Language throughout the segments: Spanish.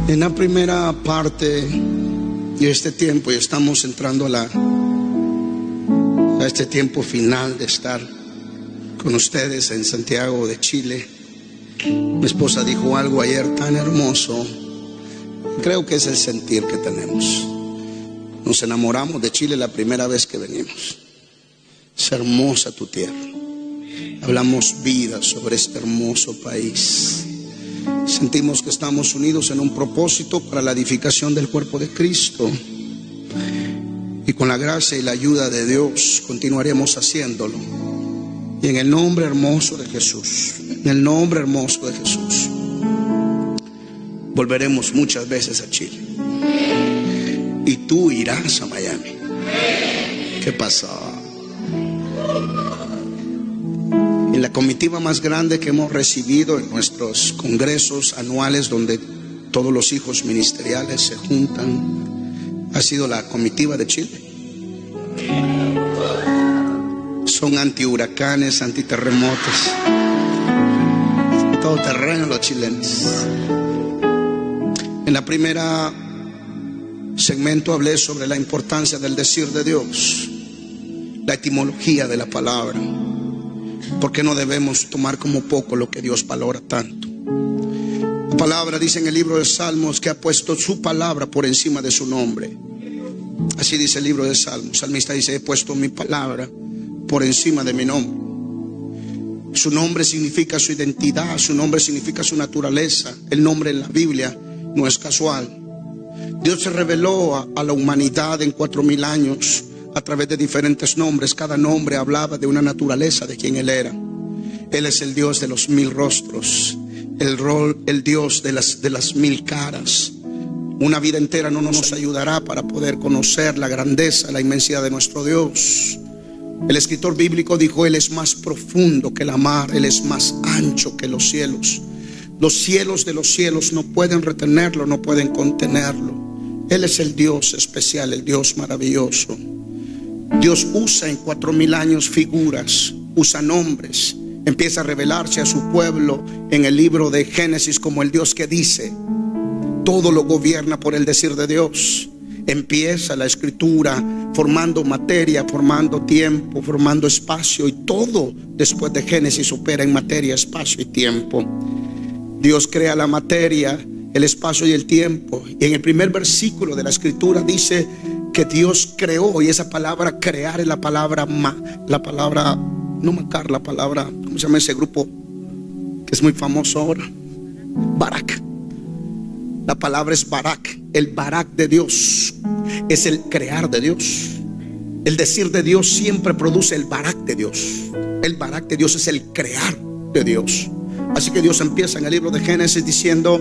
En la primera parte de este tiempo, y estamos entrando a este tiempo final de estar con ustedes en Santiago de Chile. Mi esposa dijo algo ayer tan hermoso. Creo que es el sentir que tenemos. Nos enamoramos de Chile la primera vez que venimos. Es hermosa tu tierra. Hablamos vida sobre este hermoso país. Sentimos que estamos unidos en un propósito para la edificación del cuerpo de Cristo. Y con la gracia y la ayuda de Dios continuaremos haciéndolo. Y en el nombre hermoso de Jesús, en el nombre hermoso de Jesús, volveremos muchas veces a Chile. Y tú irás a Miami. ¿Qué pasó? En la comitiva más grande que hemos recibido en nuestros congresos anuales, donde todos los hijos ministeriales se juntan, ha sido la comitiva de Chile. Son antihuracanes, antiterremotos, todo terreno los chilenos. En la primera segmento hablé sobre la importancia del decir de Dios, la etimología de la palabra. ¿Por qué no debemos tomar como poco lo que Dios valora tanto? La palabra dice en el libro de Salmos que ha puesto su palabra por encima de su nombre. Así dice el libro de Salmos. El salmista dice: he puesto mi palabra por encima de mi nombre. Su nombre significa su identidad, su nombre significa su naturaleza. El nombre en la Biblia no es casual. Dios se reveló a la humanidad en 4000 años a través de diferentes nombres. Cada nombre hablaba de una naturaleza de quien Él era. Él es el Dios de los 1000 rostros, el Dios de las 1000 caras. Una vida entera no nos ayudará para poder conocer la grandeza, la inmensidad de nuestro Dios. El escritor bíblico dijo: Él es más profundo que la mar, Él es más ancho que los cielos. Los cielos de los cielos no pueden retenerlo, no pueden contenerlo. Él es el Dios especial, el Dios maravilloso. Dios usa en 4000 años figuras, usa nombres, empieza a revelarse a su pueblo en el libro de Génesis como el Dios que dice. Todo lo gobierna por el decir de Dios. Empieza la escritura formando materia, formando tiempo, formando espacio, y todo después de Génesis opera en materia, espacio y tiempo. Dios crea la materia, el espacio y el tiempo. Y en el primer versículo de la escritura dice que Dios creó, y esa palabra crear es la palabra ¿cómo se llama ese grupo que es muy famoso ahora? Barak. La palabra es Barak. El Barak de Dios es el crear de Dios. El decir de Dios siempre produce el Barak de Dios. El Barak de Dios es el crear de Dios. Así que Dios empieza en el libro de Génesis diciendo: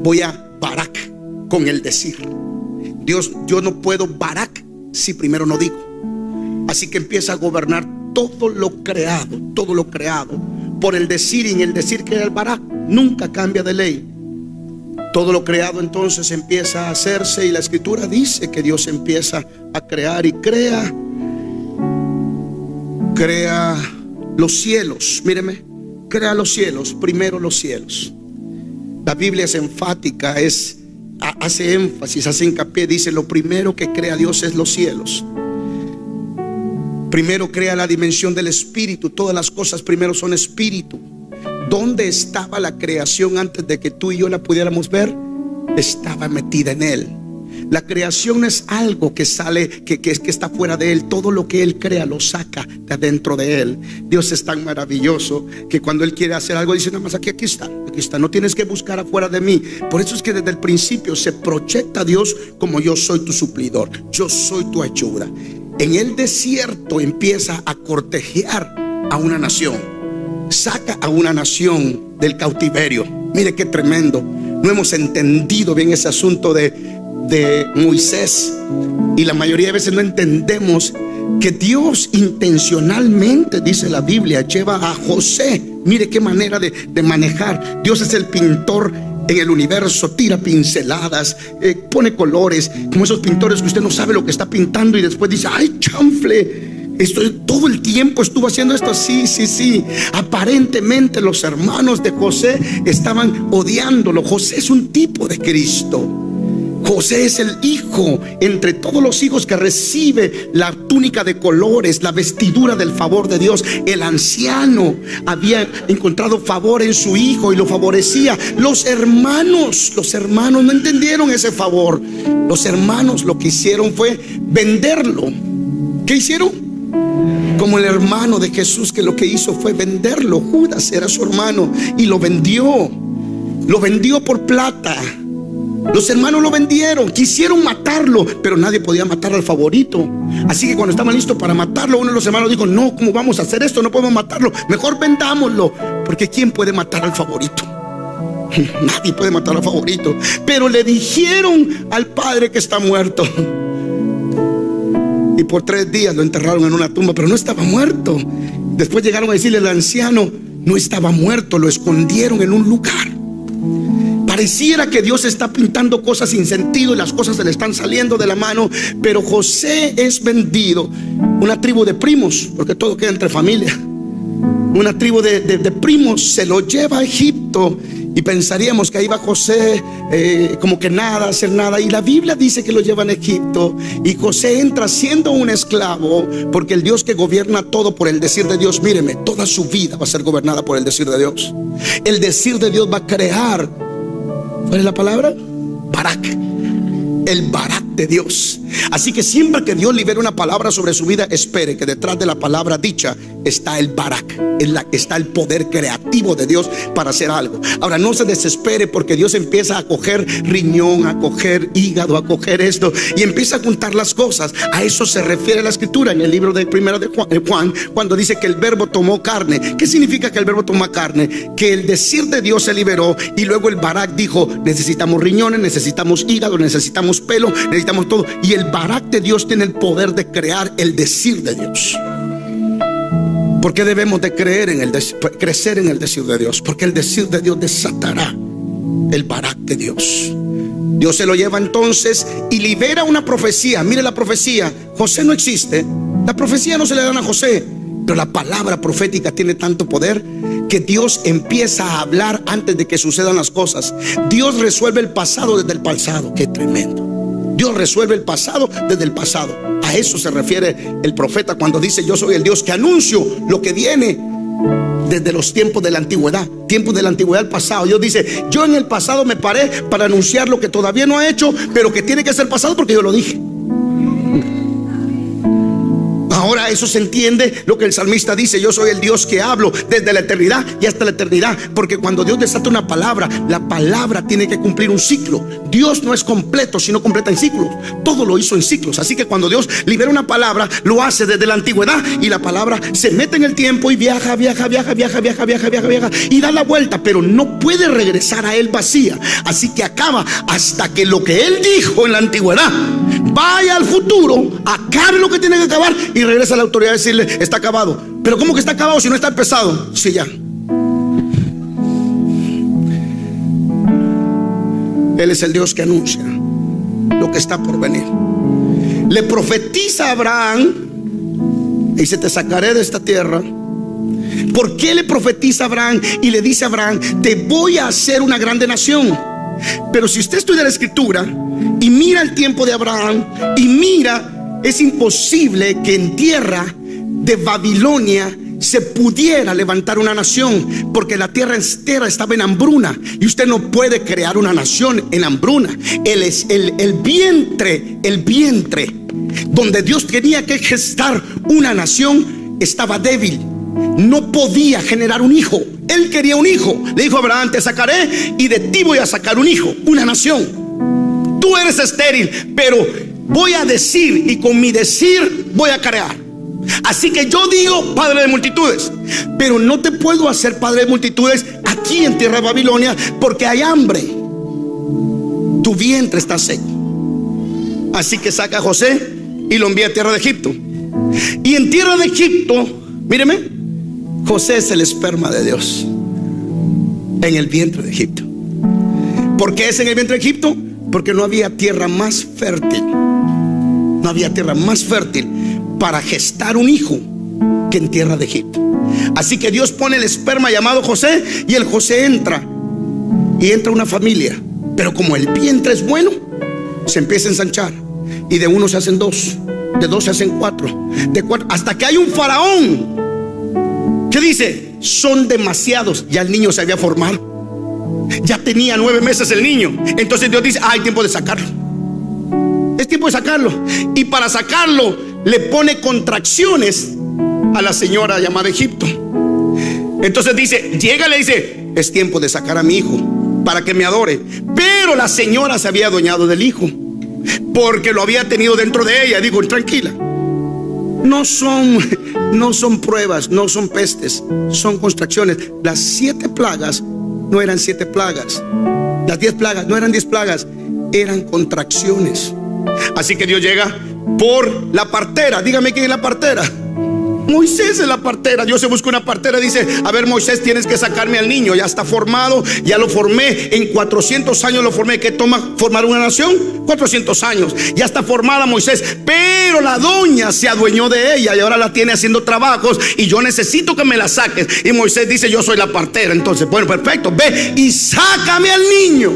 voy a Barak con el decir. Dios, yo no puedo Barak si primero no digo. Así que empieza a gobernar todo lo creado por el decir, y en el decir que el Barak nunca cambia de ley. Todo lo creado entonces empieza a hacerse, y la escritura dice que Dios empieza a crear y crea los cielos. Míreme, crea los cielos, primero los cielos. La Biblia es enfática, hace énfasis, hace hincapié, dice: lo primero que crea Dios es los cielos. Primero crea la dimensión del espíritu. Todas las cosas primero son espíritu. ¿Dónde estaba la creación antes de que tú y yo la pudiéramos ver? Estaba metida en Él. La creación no es algo que sale, que está fuera de Él. Todo lo que Él crea lo saca de adentro de Él. Dios es tan maravilloso que cuando Él quiere hacer algo dice: nada más aquí está. No tienes que buscar afuera de mí. Por eso es que desde el principio se proyecta a Dios como: yo soy tu suplidor, yo soy tu ayuda. En el desierto empieza a cortejar a una nación. Saca a una nación del cautiverio. Mire qué tremendo. No hemos entendido bien ese asunto de Moisés, y la mayoría de veces no entendemos que Dios intencionalmente, dice la Biblia, lleva a José. Mire qué manera de manejar. Dios es el pintor en el universo, tira pinceladas, pone colores, como esos pintores que usted no sabe lo que está pintando y después dice: ay, chanfle, Todo el tiempo estuvo haciendo esto. Sí, sí, sí. Aparentemente los hermanos de José estaban odiándolo. José es un tipo de Cristo. José es el hijo entre todos los hijos que recibe la túnica de colores, la vestidura del favor de Dios. El anciano había encontrado favor en su hijo y lo favorecía. Los hermanos no entendieron ese favor. Los hermanos lo que hicieron fue venderlo. ¿Qué hicieron? Como el hermano de Jesús, que lo que hizo fue venderlo. Judas era su hermano y lo vendió por plata. Los hermanos lo vendieron, quisieron matarlo, pero nadie podía matar al favorito. Así que cuando estaban listos para matarlo, uno de los hermanos dijo: no, ¿cómo vamos a hacer esto? No podemos matarlo, mejor vendámoslo. Porque ¿quién puede matar al favorito? Nadie puede matar al favorito. Pero le dijeron al padre que está muerto. Y por 3 días lo enterraron en una tumba, pero no estaba muerto. Después llegaron a decirle al anciano: no estaba muerto, lo escondieron en un lugar. Pareciera que Dios está pintando cosas sin sentido y las cosas se le están saliendo de la mano. Pero José es vendido. Una tribu de primos, porque todo queda entre familia. Una tribu de primos se lo lleva a Egipto. Y pensaríamos que ahí va José como que nada, hacer nada. Y la Biblia dice que lo llevan a Egipto. Y José entra siendo un esclavo, porque el Dios que gobierna todo por el decir de Dios, míreme, toda su vida va a ser gobernada por el decir de Dios. El decir de Dios va a crear, ¿cuál es la palabra? Barak. El Barak de Dios. Así que siempre que Dios libere una palabra sobre su vida, espere que detrás de la palabra dicha está el Barak, está el poder creativo de Dios para hacer algo. Ahora, no se desespere porque Dios empieza a coger riñón, a coger hígado, a coger esto y empieza a juntar las cosas. A eso se refiere la escritura en el libro de Primera de Juan, cuando dice que el verbo tomó carne. ¿Qué significa que el verbo tomó carne? Que el decir de Dios se liberó y luego el Barak dijo: necesitamos riñones, necesitamos hígado, necesitamos pelo, necesitamos todo. Y el Barak de Dios tiene el poder de crear el decir de Dios. ¿Por qué debemos de crecer en el decir de Dios? Porque el decir de Dios desatará el Barak de Dios. Dios se lo lleva entonces y libera una profecía. Mire la profecía. José no existe. La profecía no se le dan a José, pero la palabra profética tiene tanto poder que Dios empieza a hablar antes de que sucedan las cosas. Dios resuelve el pasado desde el pasado. Qué tremendo. Dios resuelve el pasado desde el pasado. A eso se refiere el profeta cuando dice: yo soy el Dios que anuncio lo que viene desde los tiempos de la antigüedad. Tiempos de la antigüedad al pasado. Dios dice: yo en el pasado me paré para anunciar lo que todavía no ha hecho, pero que tiene que ser pasado porque yo lo dije. Ahora eso se entiende lo que el salmista dice: yo soy el Dios que hablo desde la eternidad y hasta la eternidad. Porque cuando Dios desata una palabra, la palabra tiene que cumplir un ciclo. Dios no es completo sino completa en ciclos. Todo lo hizo en ciclos. Así que cuando Dios libera una palabra, lo hace desde la antigüedad y la palabra se mete en el tiempo y viaja y da la vuelta, pero no puede regresar a él vacía. Así que acaba hasta que lo que él dijo en la antigüedad vaya al futuro, acabe lo que tiene que acabar y regresa a la autoridad a decirle: está acabado. Pero ¿cómo que está acabado si no está empezado? Sí, ya. Él es el Dios que anuncia lo que está por venir. Le profetiza a Abraham y dice: te sacaré de esta tierra. ¿Por qué le profetiza a Abraham y le dice a Abraham: te voy a hacer una grande nación? Pero si usted estudia la escritura y mira el tiempo de Abraham y mira, es imposible que en tierra de Babilonia se pudiera levantar una nación, porque la tierra entera estaba en hambruna y usted no puede crear una nación en hambruna. El vientre donde Dios tenía que gestar una nación estaba débil, no podía generar un hijo. Él quería un hijo. Le dijo a Abraham: te sacaré y de ti voy a sacar un hijo, una nación. Tú eres estéril, pero voy a decir y con mi decir voy a crear. Así que yo digo padre de multitudes, pero no te puedo hacer padre de multitudes aquí en tierra de Babilonia porque hay hambre. Tu vientre está seco. Así que saca a José y lo envía a tierra de Egipto. Y en tierra de Egipto, míreme, José es el esperma de Dios en el vientre de Egipto. ¿Por qué es en el vientre de Egipto? Porque no había tierra más fértil. No había tierra más fértil para gestar un hijo que en tierra de Egipto. Así que Dios pone el esperma llamado José, y el José entra una familia. Pero como el vientre es bueno, se empieza a ensanchar, y de uno se hacen dos, de dos se hacen cuatro, de cuatro, hasta que hay un faraón que dice: son demasiados. Ya el niño se había formado, ya tenía 9 meses el niño. Entonces Dios dice: hay tiempo de sacarlo, es tiempo de sacarlo. Y para sacarlo le pone contracciones a la señora llamada Egipto. Entonces dice, llega y le dice: es tiempo de sacar a mi hijo para que me adore. Pero la señora se había adueñado del hijo, porque lo había tenido dentro de ella. Digo, tranquila, no son pruebas, no son pestes, son contracciones. Las 7 plagas no eran 7 plagas, las 10 plagas no eran 10 plagas, eran contracciones. Así que Dios llega por la partera. Dígame quién es la partera. Moisés es la partera. Dios se busca una partera, dice: a ver, Moisés, tienes que sacarme al niño. Ya está formado, ya lo formé. En 400 años lo formé. ¿Qué toma formar una nación? 400 años. Ya está formada Moisés, pero la doña se adueñó de ella y ahora la tiene haciendo trabajos, y yo necesito que me la saques. Y Moisés dice: yo soy la partera. Entonces, bueno, perfecto, ve y sácame al niño.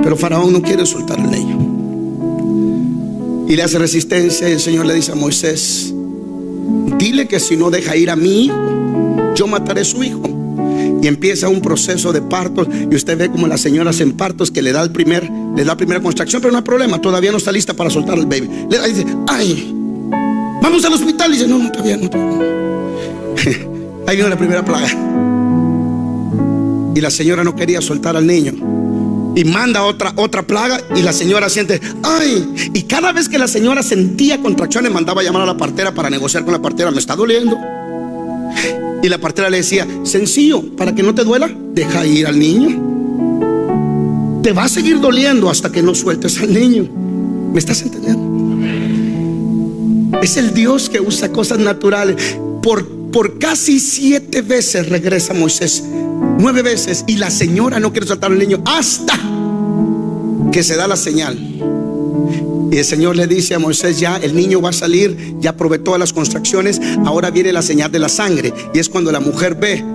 Pero Faraón no quiere soltar al niño y le hace resistencia, y el Señor le dice a Moisés: dile que si no deja ir a mi hijo, yo mataré a su hijo. Y empieza un proceso de partos, y usted ve como las señoras en partos que le da la primera contracción, pero no hay problema, todavía no está lista para soltar al baby. Le dice: ay, vamos al hospital. Y dice: no, todavía no. Ahí viene la primera plaga, y la señora no quería soltar al niño, y manda otra plaga, y la señora siente: ay. Y cada vez que la señora sentía contracciones, mandaba a llamar a la partera para negociar con la partera: me está doliendo. Y la partera le decía: sencillo, para que no te duela, deja ir al niño. Te va a seguir doliendo hasta que no sueltes al niño. ¿Me estás entendiendo? Es el Dios que usa cosas naturales. Por casi 7 veces regresa Moisés, 9 veces, y la señora no quiere soltar al niño hasta que se da la señal. Y el Señor le dice a Moisés: ya el niño va a salir, ya probé todas las contracciones, ahora viene la señal de la sangre. Y es cuando la mujer ve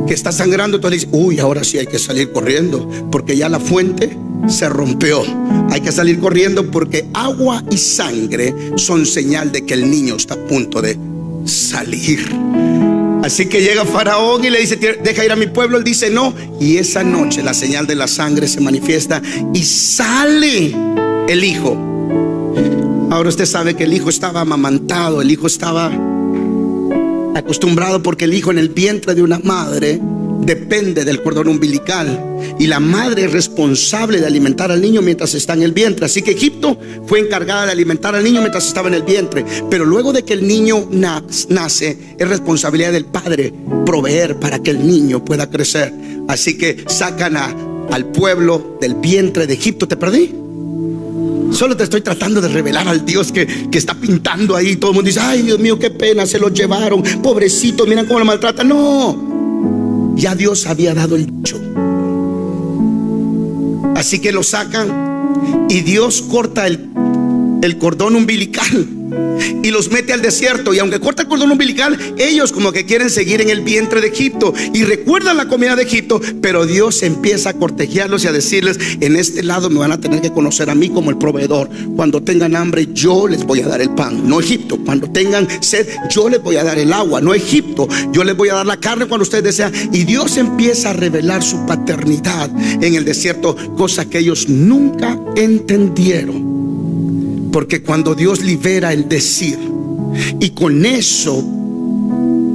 que está sangrando, entonces dice: uy, ahora sí hay que salir corriendo, porque ya la fuente se rompió. Hay que salir corriendo, porque agua y sangre son señal de que el niño está a punto de salir. Así que llega Faraón y le dice: deja ir a mi pueblo. Él dice: no. Y esa noche la señal de la sangre se manifiesta y sale el hijo. Ahora usted sabe que el hijo estaba amamantado, el hijo estaba acostumbrado, porque el hijo en el vientre de una madre depende del cordón umbilical, y la madre es responsable de alimentar al niño mientras está en el vientre. Así que Egipto fue encargada de alimentar al niño mientras estaba en el vientre, pero luego de que el niño nace, es responsabilidad del padre proveer para que el niño pueda crecer. Así que sacan al pueblo del vientre de Egipto. ¿Te perdí? Solo te estoy tratando de revelar al Dios que está pintando ahí. Todo el mundo dice: ay, Dios mío, qué pena, se lo llevaron, pobrecito, miren cómo lo maltratan. No, ya Dios había dado el dicho. Así que lo sacan, y Dios corta el cordón umbilical y los mete al desierto. Y aunque corta el cordón umbilical, ellos como que quieren seguir en el vientre de Egipto y recuerdan la comida de Egipto, pero Dios empieza a cortejarlos y a decirles: en este lado me van a tener que conocer a mí como el proveedor. Cuando tengan hambre, yo les voy a dar el pan, no Egipto. Cuando tengan sed, yo les voy a dar el agua, no Egipto. Yo les voy a dar la carne cuando ustedes desean. Y Dios empieza a revelar su paternidad en el desierto, cosa que ellos nunca entendieron. Porque cuando Dios libera el decir, y con eso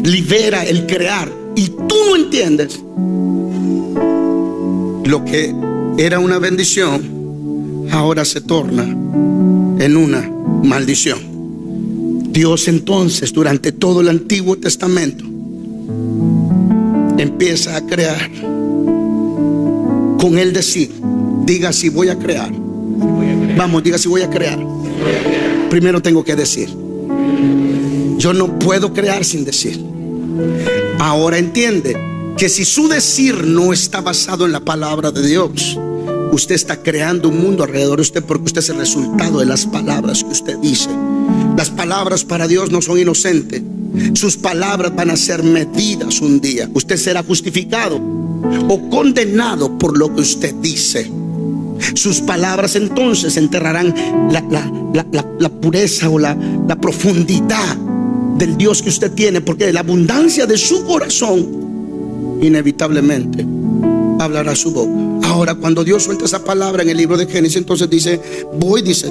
libera el crear, y tú no entiendes, lo que era una bendición ahora se torna en una maldición. Dios entonces, durante todo el Antiguo Testamento, empieza a crear con el decir. Diga: si voy a crear. Vamos, diga: si voy a crear. Primero tengo que decir. Yo no puedo crear sin decir. Ahora entiende que si su decir no está basado en la palabra de Dios, Usted está creando un mundo alrededor de usted porque usted es el resultado de las palabras que usted dice. Las palabras para Dios no son inocentes. Sus palabras van a ser medidas un día. Usted será justificado o condenado por lo que usted dice. Sus palabras entonces enterrarán la pureza o la profundidad del Dios que usted tiene, porque de la abundancia de su corazón inevitablemente hablará su boca. Ahora, cuando Dios suelta esa palabra en el libro de Génesis, entonces dice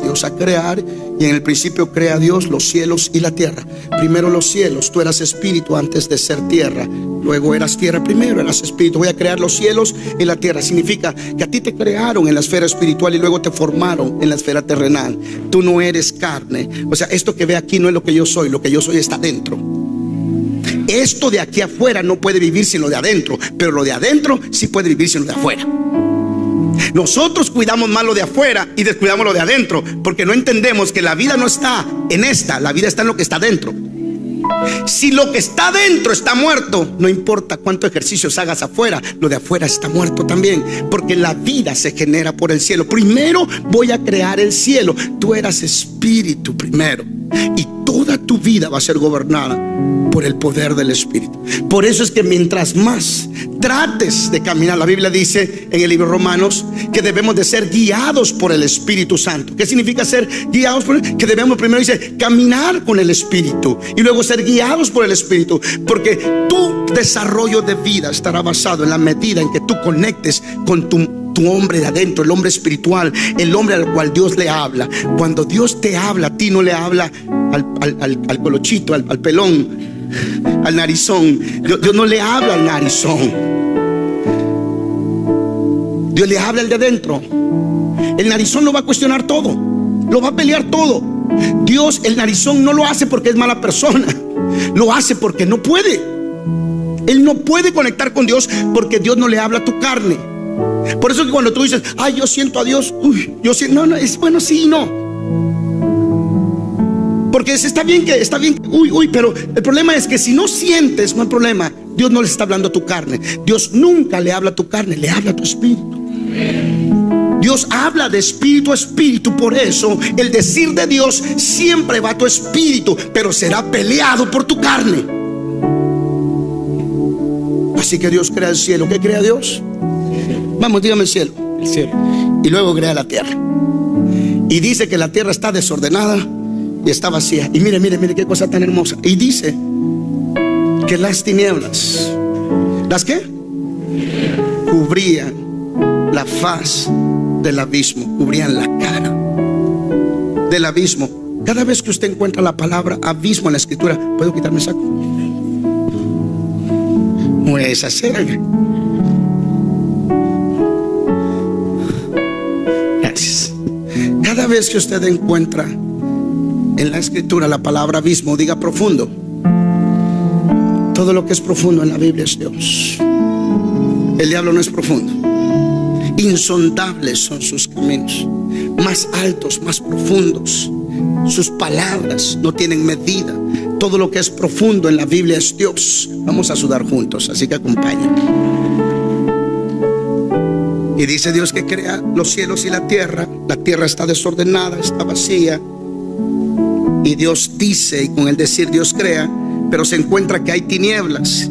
Dios, a crear. Y en el principio crea Dios los cielos y la tierra. Primero los cielos, tú eras espíritu antes de ser tierra. Luego eras tierra, primero eras espíritu. Voy a crear los cielos y la tierra. Significa que a ti te crearon en la esfera espiritual y luego te formaron en la esfera terrenal. Tú no eres carne. O sea, esto que ve aquí no es lo que yo soy. Lo que yo soy está dentro. Esto de aquí afuera no puede vivir sin lo de adentro, pero lo de adentro sí puede vivir sin lo de afuera. Nosotros cuidamos más lo de afuera y descuidamos lo de adentro, porque no entendemos que la vida no está en esta, la vida está en lo que está dentro. Si lo que está dentro está muerto, no importa cuántos ejercicios hagas afuera, lo de afuera está muerto también, porque la vida se genera por el cielo. Primero voy a crear el cielo. Tú eras espíritu primero, y toda tu vida va a ser gobernada por el poder del Espíritu. Por eso es que mientras más trates de caminar, la Biblia dice en el libro de Romanos que debemos de ser guiados por el Espíritu Santo. ¿Qué significa ser guiados por él? Que debemos primero, dice, caminar con el Espíritu y luego ser guiados por el Espíritu, porque tu desarrollo de vida estará basado en la medida en que tú conectes con tu hombre de adentro, el hombre espiritual, el hombre al cual Dios le habla. Cuando Dios te habla, a ti no le habla al colochito, al pelón, al narizón. Dios no le habla al narizón. Dios le habla al de adentro. El narizón lo va a cuestionar todo, lo va a pelear todo. Dios, el narizón no lo hace porque es mala persona, lo hace porque no puede. Él no puede conectar con Dios porque Dios no le habla a tu carne. Por eso que cuando tú dices, ay, yo siento a Dios, yo siento, no, es bueno, sí y no. Porque está bien, pero el problema es que si no sientes, no hay problema. Dios no le está hablando a tu carne. Dios nunca le habla a tu carne, le habla a tu espíritu. Dios habla de espíritu a espíritu. Por eso el decir de Dios siempre va a tu espíritu, pero será peleado por tu carne. Así que Dios crea el cielo. ¿Qué crea Dios? Vamos, dígame el cielo. El cielo. Y luego crea la tierra. Y dice que la tierra está desordenada y está vacía. Y mire qué cosa tan hermosa. Y dice que las tinieblas, ¿las qué? Cubrían la faz del abismo, cubrían la cara del abismo. Cada vez que usted encuentra la palabra abismo en la escritura, ¿puedo quitarme el saco? Pues hacer. Gracias. Cada vez que usted encuentra en la escritura la palabra abismo, diga profundo. Todo lo que es profundo en la Biblia es Dios. El diablo no es profundo. Insondables son sus caminos, más altos, más profundos. Sus palabras no tienen medida. Todo lo que es profundo en la Biblia es Dios. Vamos a sudar juntos, así que acompáñenme. Y dice Dios que crea los cielos y la tierra. La tierra está desordenada, está vacía. Y Dios dice, y con el decir Dios crea, pero se encuentra que hay tinieblas.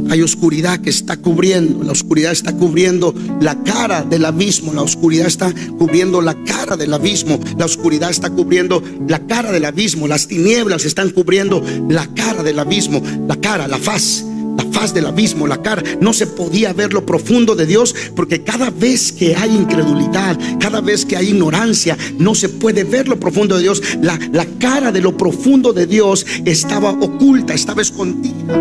Hay oscuridad que está cubriendo. La oscuridad está cubriendo la cara del abismo. La oscuridad está cubriendo la cara del abismo. La oscuridad está cubriendo la cara del abismo. Las tinieblas están cubriendo la cara del abismo. La cara, la faz del abismo, la cara. No se podía ver lo profundo de Dios, porque cada vez que hay incredulidad, cada vez que hay ignorancia, no se puede ver lo profundo de Dios. La cara de lo profundo de Dios estaba oculta, estaba escondida.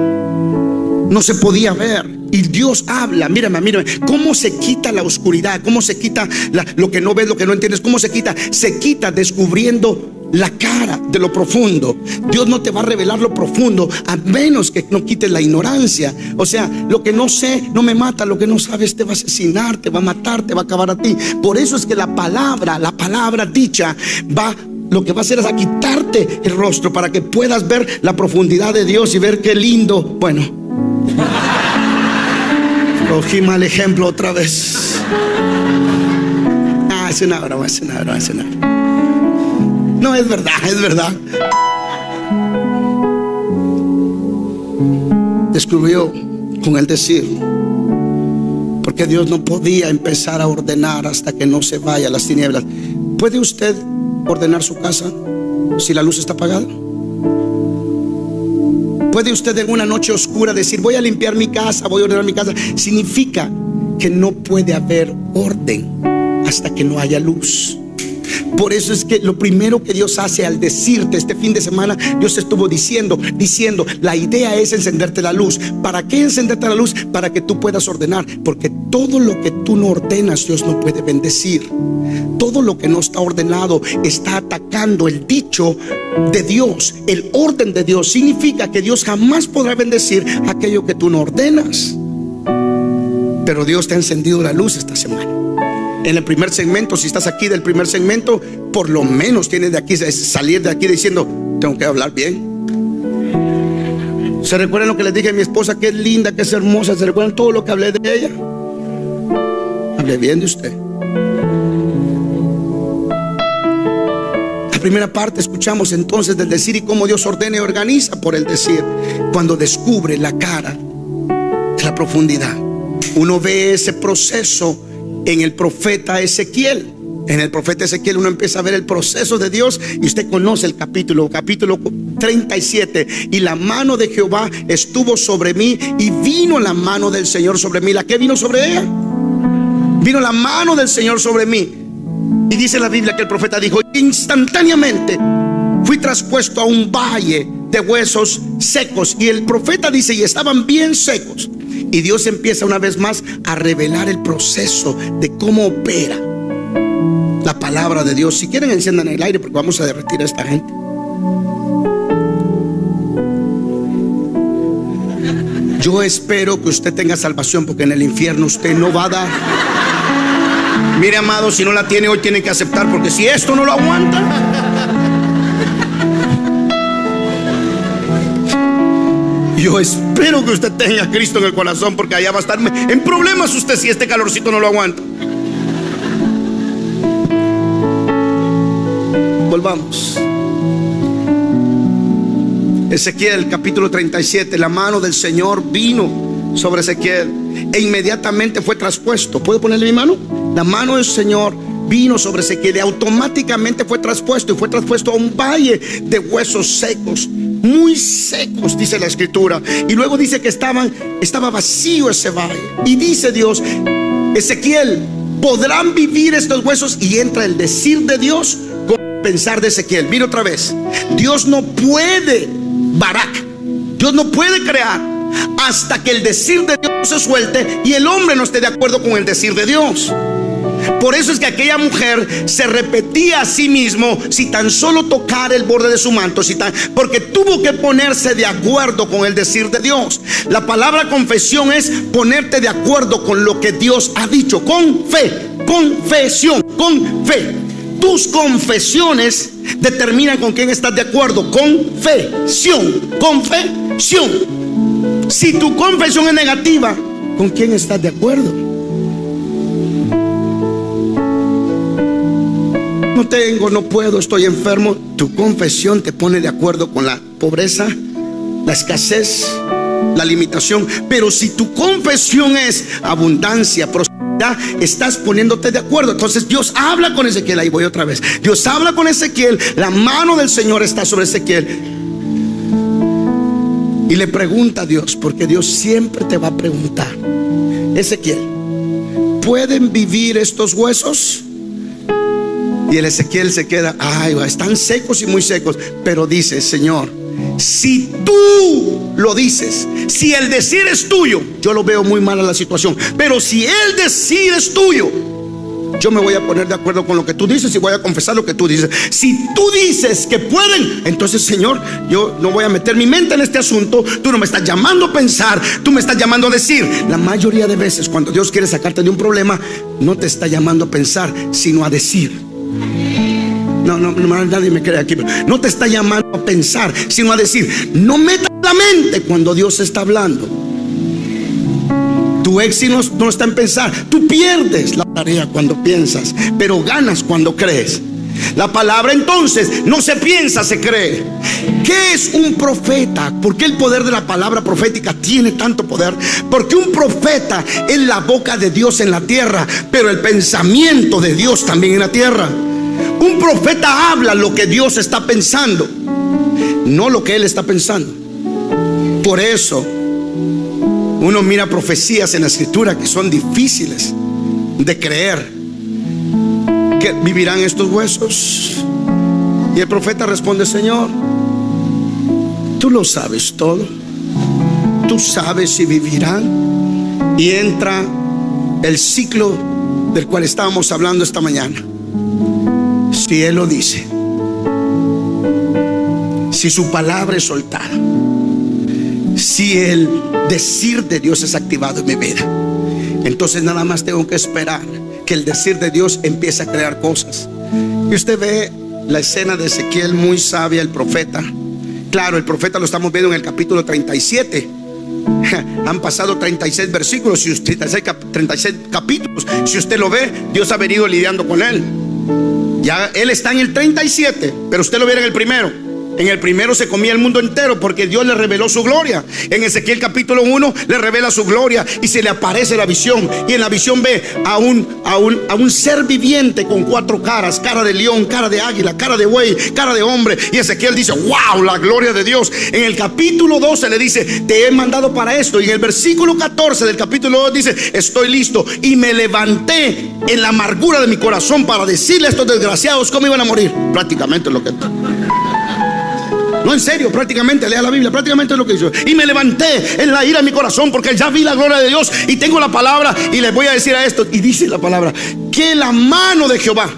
No se podía ver. Y Dios habla. Mírame, cómo se quita la oscuridad, cómo se quita lo que no ves, lo que no entiendes. Cómo se quita descubriendo la cara de lo profundo. Dios no te va a revelar lo profundo a menos que no quites la ignorancia. O sea, lo que no sé no me mata, lo que no sabes te va a asesinar, te va a matar, te va a acabar a ti. Por eso es que la palabra dicha lo que va a hacer es a quitarte el rostro para que puedas ver la profundidad de Dios y ver qué lindo. Bueno, cogí mal ejemplo otra vez. hace una broma. No, es verdad. Descubrió con el decir, porque Dios no podía empezar a ordenar hasta que no se vaya a las tinieblas. ¿Puede usted ordenar su casa si la luz está apagada? ¿Puede usted en una noche oscura decir, voy a limpiar mi casa, voy a ordenar mi casa? Significa que no puede haber orden hasta que no haya luz. Por eso es que lo primero que Dios hace al decirte este fin de semana, Dios estuvo diciendo, la idea es encenderte la luz. ¿Para qué encenderte la luz? Para que tú puedas ordenar, porque todo lo que tú no ordenas, Dios no puede bendecir. Todo lo que no está ordenado está atacando el dicho de Dios, el orden de Dios. Significa que Dios jamás podrá bendecir aquello que tú no ordenas. Pero Dios te ha encendido la luz esta semana. En el primer segmento, si estás aquí del primer segmento, por lo menos tienes de aquí salir de aquí diciendo, tengo que hablar bien. ¿Se recuerdan lo que les dije a mi esposa? Que es linda, que es hermosa. ¿Se recuerdan todo lo que hablé de ella? Hablé bien de usted. La primera parte escuchamos entonces del decir y cómo Dios ordena y organiza por el decir. Cuando descubre la cara de la profundidad, uno ve ese proceso en el profeta Ezequiel. En el profeta Ezequiel uno empieza a ver el proceso de Dios, y usted conoce el capítulo 37. Y la mano de Jehová estuvo sobre mí, y vino la mano del Señor sobre mí. ¿La que vino sobre ella? Vino la mano del Señor sobre mí. Y dice la Biblia que el profeta dijo, instantáneamente fui traspuesto a un valle de huesos secos. Y el profeta dice, y estaban bien secos. Y Dios empieza una vez más a revelar el proceso de cómo opera la palabra de Dios. Si quieren, enciendan el aire porque vamos a derretir a esta gente. Yo espero que usted tenga salvación, porque en el infierno usted no va a dar. Mire, amado, si no la tiene hoy, tiene que aceptar, porque si esto no lo aguanta. Yo espero que usted tenga a Cristo en el corazón, porque allá va a estar en problemas usted si este calorcito no lo aguanta. Volvamos. Ezequiel capítulo 37. La mano del Señor vino sobre Ezequiel e inmediatamente fue traspuesto. ¿Puedo ponerle mi mano? La mano del Señor vino sobre Ezequiel y automáticamente fue traspuesto, y fue traspuesto a un valle de huesos secos, muy secos, dice la escritura. Y luego dice que estaba vacío ese valle. Y dice Dios, Ezequiel, ¿podrán vivir estos huesos? Y entra el decir de Dios con el pensar de Ezequiel. Mira otra vez, Dios no puede Dios no puede crear hasta que el decir de Dios se suelte y el hombre no esté de acuerdo con el decir de Dios. Por eso es que aquella mujer se repetía a sí mismo, si tan solo tocara el borde de su manto, porque tuvo que ponerse de acuerdo con el decir de Dios. La palabra confesión es ponerte de acuerdo con lo que Dios ha dicho, con fe, confesión, con fe. Tus confesiones determinan con quién estás de acuerdo. Confesión, confesión. Si tu confesión es negativa, ¿con quién estás de acuerdo? No tengo, no puedo, estoy enfermo. Tu confesión te pone de acuerdo con la pobreza, la escasez, la limitación. Pero si tu confesión es abundancia, prosperidad, estás poniéndote de acuerdo. Entonces Dios habla con Ezequiel. Ahí voy otra vez. Dios habla con Ezequiel. La mano del Señor está sobre Ezequiel. Y le pregunta a Dios, porque Dios siempre te va a preguntar: Ezequiel, ¿pueden vivir estos huesos? Y el Ezequiel se queda, están secos y muy secos. Pero dice: Señor, si tú lo dices, si el decir es tuyo, yo lo veo muy mal a la situación, pero si el decir es tuyo, yo me voy a poner de acuerdo con lo que tú dices y voy a confesar lo que tú dices. Si tú dices que pueden, entonces, Señor, yo no voy a meter mi mente en este asunto. Tú no me estás llamando a pensar, tú me estás llamando a decir. La mayoría de veces cuando Dios quiere sacarte de un problema, no te está llamando a pensar, sino a decir. No, nadie me cree aquí. No te está llamando a pensar, sino a decir. No metas la mente cuando Dios está hablando. Tu éxito no está en pensar. Tú pierdes la tarea cuando piensas, pero ganas cuando crees. La palabra entonces no se piensa, se cree. ¿Qué es un profeta? ¿Por qué el poder de la palabra profética tiene tanto poder? Porque un profeta es la boca de Dios en la tierra, pero el pensamiento de Dios también en la tierra. Un profeta habla lo que Dios está pensando, no lo que él está pensando. Por eso uno mira profecías en la escritura que son difíciles de creer. ¿Que vivirán estos huesos? Y el profeta responde: Señor, tú lo sabes todo, tú sabes si vivirán. Y entra el ciclo del cual estábamos hablando esta mañana. Si Él lo dice, si su palabra es soltada, si el decir de Dios es activado en mi vida, entonces nada más tengo que esperar que el decir de Dios empiece a crear cosas. Y usted ve la escena de Ezequiel, muy sabia el profeta. Claro, el profeta lo estamos viendo en el capítulo 37. Han pasado 36 versículos, 36 capítulos. Si usted lo ve, Dios ha venido lidiando con él. Ya él está en el 37, pero usted lo ve en el primero. En el primero se comía el mundo entero porque Dios le reveló su gloria. En Ezequiel capítulo 1 le revela su gloria y se le aparece la visión. Y en la visión ve a un ser viviente con 4 caras: cara de león, cara de águila, cara de buey, cara de hombre. Y Ezequiel dice: wow, la gloria de Dios. En el capítulo 12 le dice: te he mandado para esto. Y en el versículo 14 del capítulo 2 dice: estoy listo. Y me levanté en la amargura de mi corazón para decirle a estos desgraciados cómo iban a morir. Prácticamente lo que... No, en serio, prácticamente, lea la Biblia, prácticamente es lo que dice. Y me levanté en la ira de mi corazón porque ya vi la gloria de Dios y tengo la palabra. Y les voy a decir a esto, y dice la palabra, que la mano de Jehová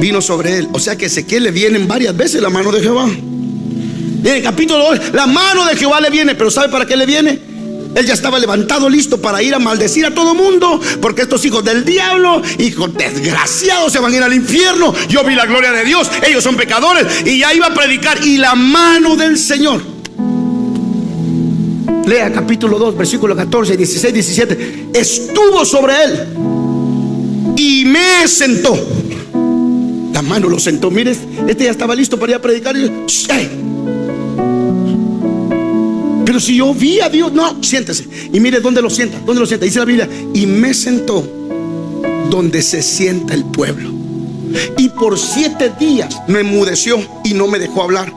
vino sobre él. O sea que a Ezequiel le vienen varias veces la mano de Jehová. Y en el capítulo 2, la mano de Jehová le viene. Pero ¿sabe para qué le viene? Él ya estaba levantado, listo para ir a maldecir a todo mundo, porque estos hijos del diablo, hijos desgraciados, se van a ir al infierno. Yo vi la gloria de Dios, ellos son pecadores. Y ya iba a predicar. Y la mano del Señor, lea capítulo 2, versículo 14, 16, 17, estuvo sobre él y me sentó. La mano lo sentó. Mire, este ya estaba listo para ir a predicar. Y ¡hey! Pero si yo vi a Dios, no, siéntese. Y mire dónde lo sienta, dónde lo sienta. Dice la Biblia: y me sentó donde se sienta el pueblo. Y por 7 días no enmudeció y no me dejó hablar.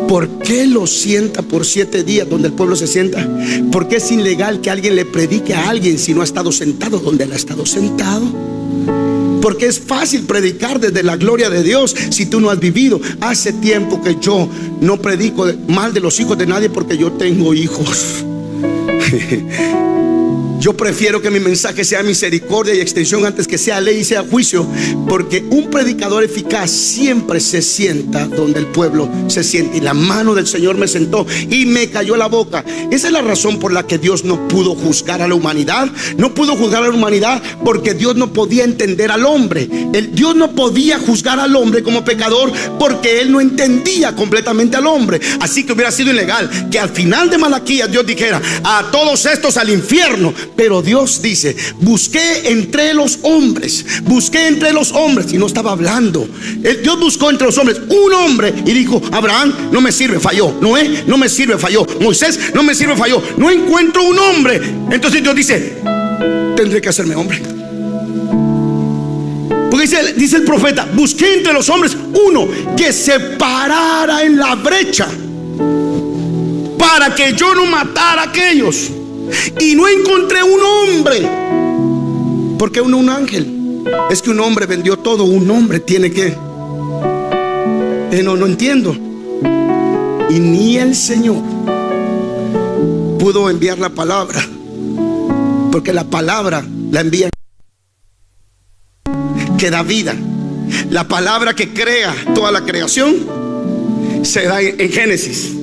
¿Por qué lo sienta por 7 días donde el pueblo se sienta? Porque es ilegal que alguien le predique a alguien si no ha estado sentado donde él ha estado sentado. Porque es fácil predicar desde la gloria de Dios si tú no has vivido. Hace tiempo que yo no predico mal de los hijos de nadie porque yo tengo hijos. Yo prefiero que mi mensaje sea misericordia y extensión antes que sea ley y sea juicio, porque un predicador eficaz siempre se sienta donde el pueblo se siente. Y la mano del Señor me sentó y me cayó la boca. Esa es la razón por la que Dios no pudo juzgar a la humanidad. No pudo juzgar a la humanidad porque Dios no podía entender al hombre. Dios no podía juzgar al hombre como pecador porque Él no entendía completamente al hombre. Así que hubiera sido ilegal que al final de Malaquías Dios dijera: a todos estos al infierno. Pero Dios dice: busqué entre los hombres, busqué entre los hombres. Y no estaba hablando. Dios buscó entre los hombres un hombre y dijo: Abraham no me sirve, falló. Noé no me sirve, falló. Moisés no me sirve, falló. No encuentro un hombre. Entonces Dios dice: tendré que hacerme hombre. Porque dice el profeta: busqué entre los hombres uno que se parara en la brecha para que yo no matara a aquellos. Y no encontré un hombre. Porque un ángel. Es que un hombre vendió todo. Un hombre tiene que... no entiendo. Y ni el Señor pudo enviar la palabra, porque la palabra la envía que da vida. La palabra que crea toda la creación se da en Génesis.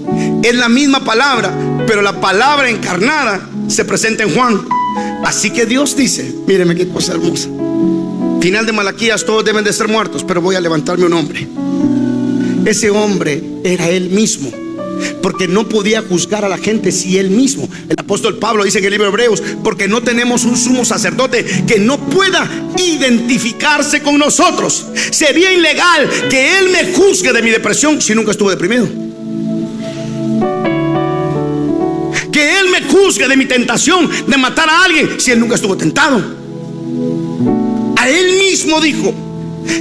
Es la misma palabra, pero la palabra encarnada se presenta en Juan. Así que Dios dice: míreme qué cosa hermosa. Final de Malaquías: todos deben de ser muertos, pero voy a levantarme un hombre. Ese hombre era Él mismo. porque no podía juzgar a la gente si él mismo. El apóstol Pablo dice en el libro de Hebreos: porque no tenemos un sumo sacerdote que no pueda identificarse con nosotros. Sería ilegal que él me juzgue de mi depresión si nunca estuve deprimido, que él me juzgue de mi tentación de matar a alguien si él nunca estuvo tentado. A él mismo dijo: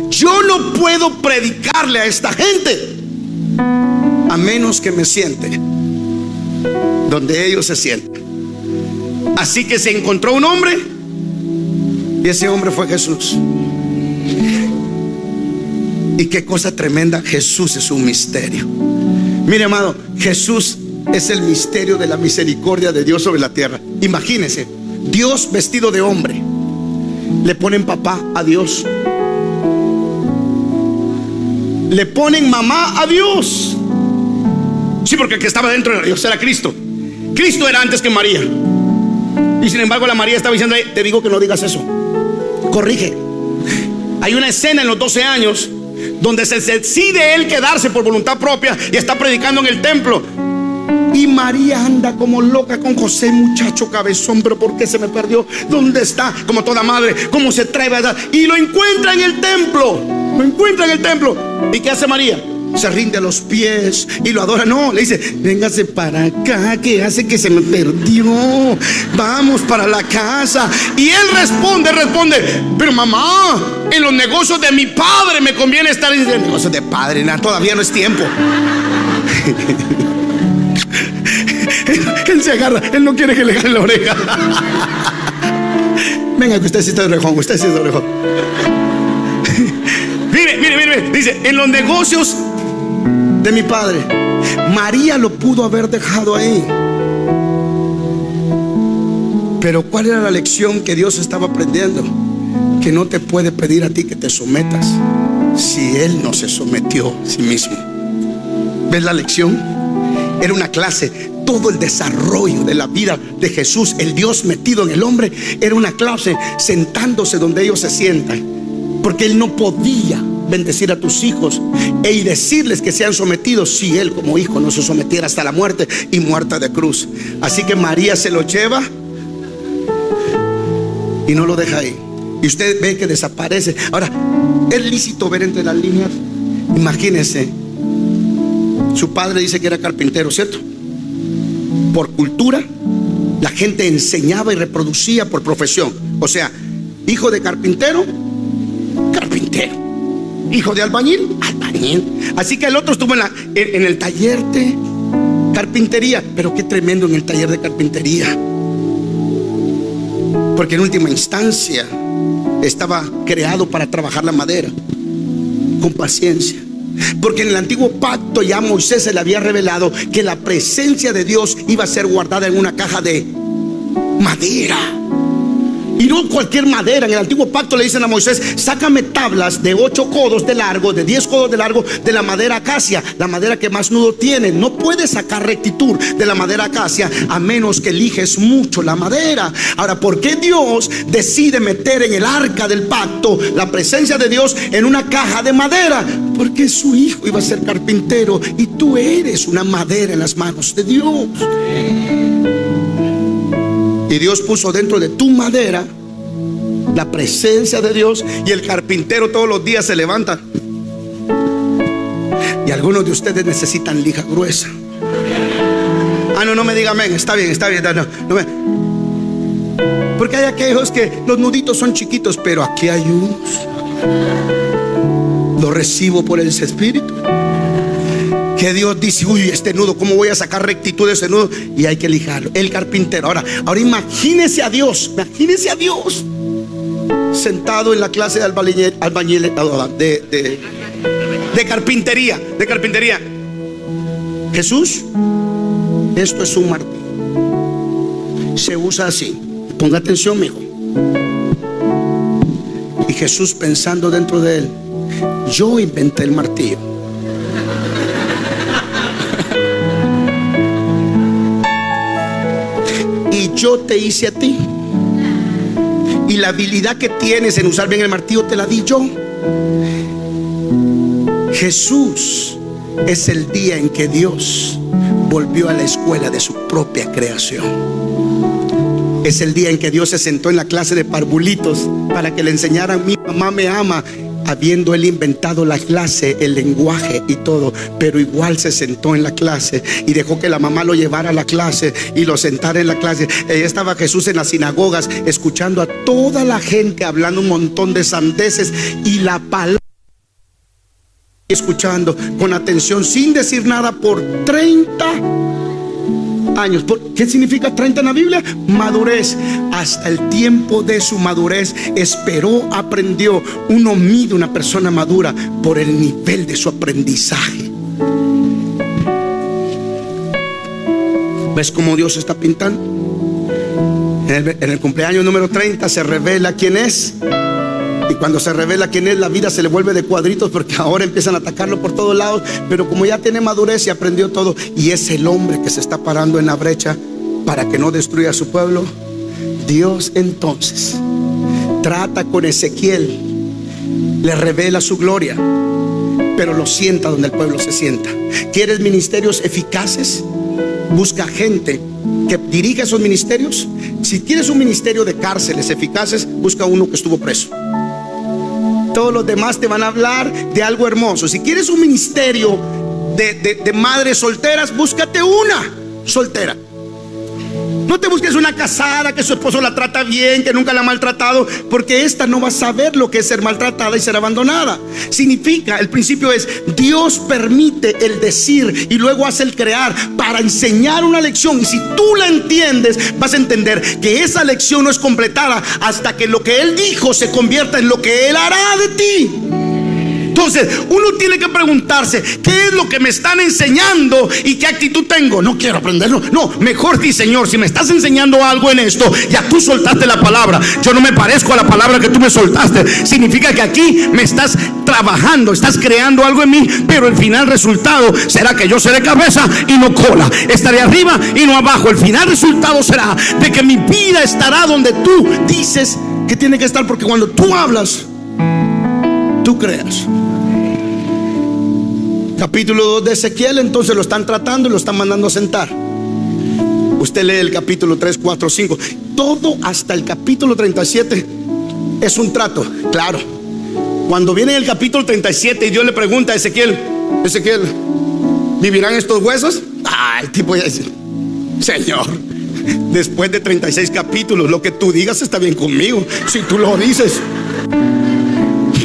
yo no puedo predicarle a esta gente a menos que me siente donde ellos se sienten. Así que se encontró un hombre, y ese hombre fue Jesús. Y qué cosa tremenda, Jesús es un misterio. Mire, amado, Jesús es el misterio de la misericordia de Dios sobre la tierra. Imagínense, Dios vestido de hombre. Le ponen papá a Dios, le ponen mamá a Dios. Sí, porque el que estaba dentro de Dios era Cristo. Cristo era antes que María. Y sin embargo la María estaba diciendo: te digo que no digas eso, corrige. Hay una escena en los 12 años donde se decide él quedarse por voluntad propia y está predicando en el templo. Y María anda como loca con José, muchacho cabezón, pero ¿por qué se me perdió? ¿Dónde está? Como toda madre, ¿cómo se atreve a dar? Y lo encuentra en el templo. Lo encuentra en el templo. ¿Y qué hace María? Se rinde a los pies y lo adora. No, le dice: véngase para acá, que hace que se me perdió. Vamos para la casa. Y él responde: pero mamá, en los negocios de mi padre me conviene estar. En los negocios de padre, nada, todavía no es tiempo. Él se agarra, él no quiere que le gane la oreja. Venga, que usted sí está de orejón, usted sí está de orejón. Mire, dice: en los negocios de mi padre. María lo pudo haber dejado ahí, pero ¿cuál era la lección que Dios estaba aprendiendo? Que no te puede pedir a ti que te sometas si Él no se sometió a sí mismo. ¿Ves la lección? Era una clase. Todo el desarrollo de la vida de Jesús, el Dios metido en el hombre, era una clase, sentándose donde ellos se sientan, porque Él no podía bendecir a tus hijos y decirles que sean sometidos si Él como hijo no se sometiera hasta la muerte, y muerte de cruz. Así que María se lo lleva y no lo deja ahí, y usted ve que desaparece. Ahora, es lícito ver entre las líneas. Imagínense, su padre dice que era carpintero, ¿cierto? Por cultura, la gente enseñaba y reproducía por profesión. O sea, hijo de carpintero, carpintero. Hijo de albañil, albañil. Así que el otro estuvo en el taller de carpintería. Pero qué tremendo en el taller de carpintería, porque en última instancia estaba creado para trabajar la madera con paciencia. Porque en el antiguo pacto ya a Moisés se le había revelado que la presencia de Dios iba a ser guardada en una caja de madera. Y no cualquier madera. En el antiguo pacto le dicen a Moisés: sácame tablas de 8 codos de largo, de 10 codos de largo, de la madera acacia, la madera que más nudo tiene. No puedes sacar rectitud de la madera acacia a menos que eliges mucho la madera. Ahora, ¿por qué Dios decide meter en el arca del pacto la presencia de Dios en una caja de madera? Porque su hijo iba a ser carpintero, y tú eres una madera en las manos de Dios. Y Dios puso dentro de tu madera la presencia de Dios, y el carpintero todos los días se levanta. Y algunos de ustedes necesitan lija gruesa. No me diga amén. Está bien. Porque hay aquellos que los nuditos son chiquitos, pero aquí hay unos. Lo recibo por el Espíritu. Que Dios dice: uy, este nudo, ¿cómo voy a sacar rectitud de ese nudo? Y hay que lijarlo. El carpintero. Ahora imagínese a Dios sentado en la clase de carpintería. Jesús, esto es un martillo. Se usa así. Ponga atención, mijo. Y Jesús pensando dentro de él: yo inventé el martillo. Y yo te hice a ti. Y la habilidad que tienes en usar bien el martillo te la di yo. Jesús es el día en que Dios volvió a la escuela de su propia creación. Es el día en que Dios se sentó en la clase de parvulitos para que le enseñaran: mi mamá me ama, habiendo él inventado la clase, el lenguaje y todo. Pero igual se sentó en la clase y dejó que la mamá lo llevara a la clase y lo sentara en la clase. Ahí estaba Jesús en las sinagogas, escuchando a toda la gente hablando un montón de sandeces, y la palabra, escuchando con atención sin decir nada por 30 años. ¿Qué significa 30 en la Biblia? Madurez. Hasta el tiempo de su madurez esperó, aprendió. Uno mide una persona madura por el nivel de su aprendizaje. ¿Ves cómo Dios está pintando? En el cumpleaños número 30 se revela quién es. Y cuando se revela quién es, la vida se le vuelve de cuadritos, porque ahora empiezan a atacarlo por todos lados. Pero como ya tiene madurez y aprendió todo, y es el hombre que se está parando en la brecha para que no destruya a su pueblo, Dios entonces trata con Ezequiel, le revela su gloria, pero lo sienta donde el pueblo se sienta. ¿Quieres ministerios eficaces? Busca gente que dirija esos ministerios. Si tienes un ministerio de cárceles eficaces, busca uno que estuvo preso. Todos los demás te van a hablar de algo hermoso. Si quieres un ministerio de madres solteras, búscate una soltera. No te busques una casada que su esposo la trata bien, que nunca la ha maltratado, porque esta no va a saber lo que es ser maltratada y ser abandonada. Significa, el principio es: Dios permite el decir y luego hace el crear para enseñar una lección. Y si tú la entiendes, vas a entender que esa lección no es completada hasta que lo que Él dijo se convierta en lo que Él hará de ti. Entonces uno tiene que preguntarse: ¿qué es lo que me están enseñando y qué actitud tengo? No quiero aprenderlo. No, mejor di: Señor, si me estás enseñando algo en esto, ya tú soltaste la palabra, yo no me parezco a la palabra que tú me soltaste. Significa que aquí me estás trabajando, estás creando algo en mí, pero el final resultado será que yo seré cabeza y no cola, estaré arriba y no abajo. El final resultado será de que mi vida estará donde tú dices que tiene que estar, porque cuando tú hablas, tú creas. Capítulo 2 de Ezequiel, entonces lo están tratando y lo están mandando a sentar. Usted lee el capítulo 3, 4, 5. Todo hasta el capítulo 37 es un trato. Claro, cuando viene el capítulo 37 y Dios le pregunta a Ezequiel: Ezequiel, ¿vivirán estos huesos? El tipo ya dice: Señor, después de 36 capítulos, lo que tú digas está bien conmigo, si tú lo dices.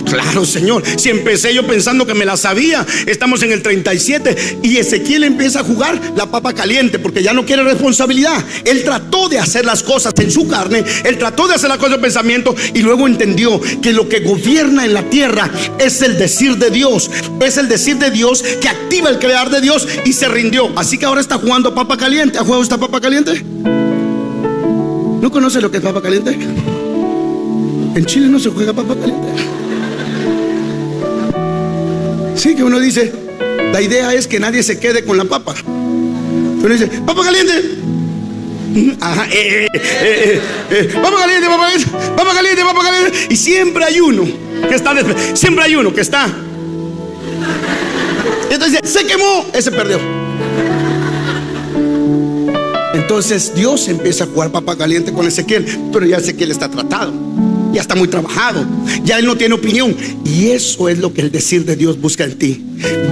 Claro, Señor. Si empecé yo pensando que me la sabía, estamos en el 37 y Ezequiel empieza a jugar la papa caliente porque ya no quiere responsabilidad. Él trató de hacer las cosas en su carne, él trató de hacer las cosas en pensamiento, y luego entendió que lo que gobierna en la tierra es el decir de Dios. Es el decir de Dios que activa el crear de Dios, y se rindió. Así que ahora está jugando papa caliente. ¿Ha jugado esta papa caliente? ¿No conoce lo que es papa caliente? En Chile no se juega papa caliente. Sí, que uno dice, la idea es que nadie se quede con la papa. Uno dice: papa caliente. Ajá, papa caliente, papa caliente, papa caliente, papa caliente. Y siempre hay uno que está, siempre hay uno que está. Entonces se quemó, ese perdió. Entonces Dios empieza a jugar papa caliente con Ezequiel, pero ya Ezequiel está tratado, ya está muy trabajado, ya él no tiene opinión. Y eso es lo que el decir de Dios busca en ti.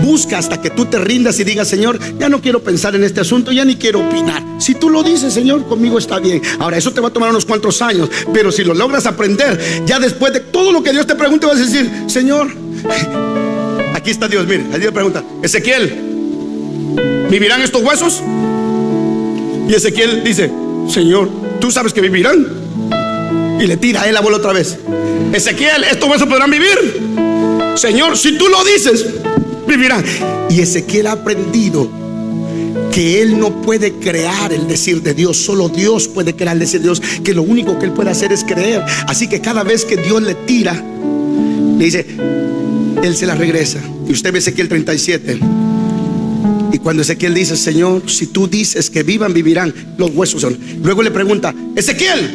Busca hasta que tú te rindas y digas: Señor, ya no quiero pensar en este asunto, ya ni quiero opinar. Si tú lo dices, Señor, conmigo está bien. Ahora, eso te va a tomar unos cuantos años, pero si lo logras aprender, ya después de todo lo que Dios te pregunte, vas a decir: Señor, aquí está Dios. Mire, Dios pregunta: Ezequiel, ¿vivirán estos huesos? Y Ezequiel dice: Señor, ¿tú sabes que vivirán? Y le tira a él la bola otra vez: Ezequiel, ¿estos huesos podrán vivir? Señor, si tú lo dices, vivirán. Y Ezequiel ha aprendido que él no puede crear el decir de Dios, solo Dios puede crear el decir de Dios, que lo único que él puede hacer es creer. Así que cada vez que Dios le tira, le dice, él se la regresa. Y usted ve Ezequiel 37. Y cuando Ezequiel dice: Señor, si tú dices que vivan, vivirán, los huesos son. Luego le pregunta: Ezequiel,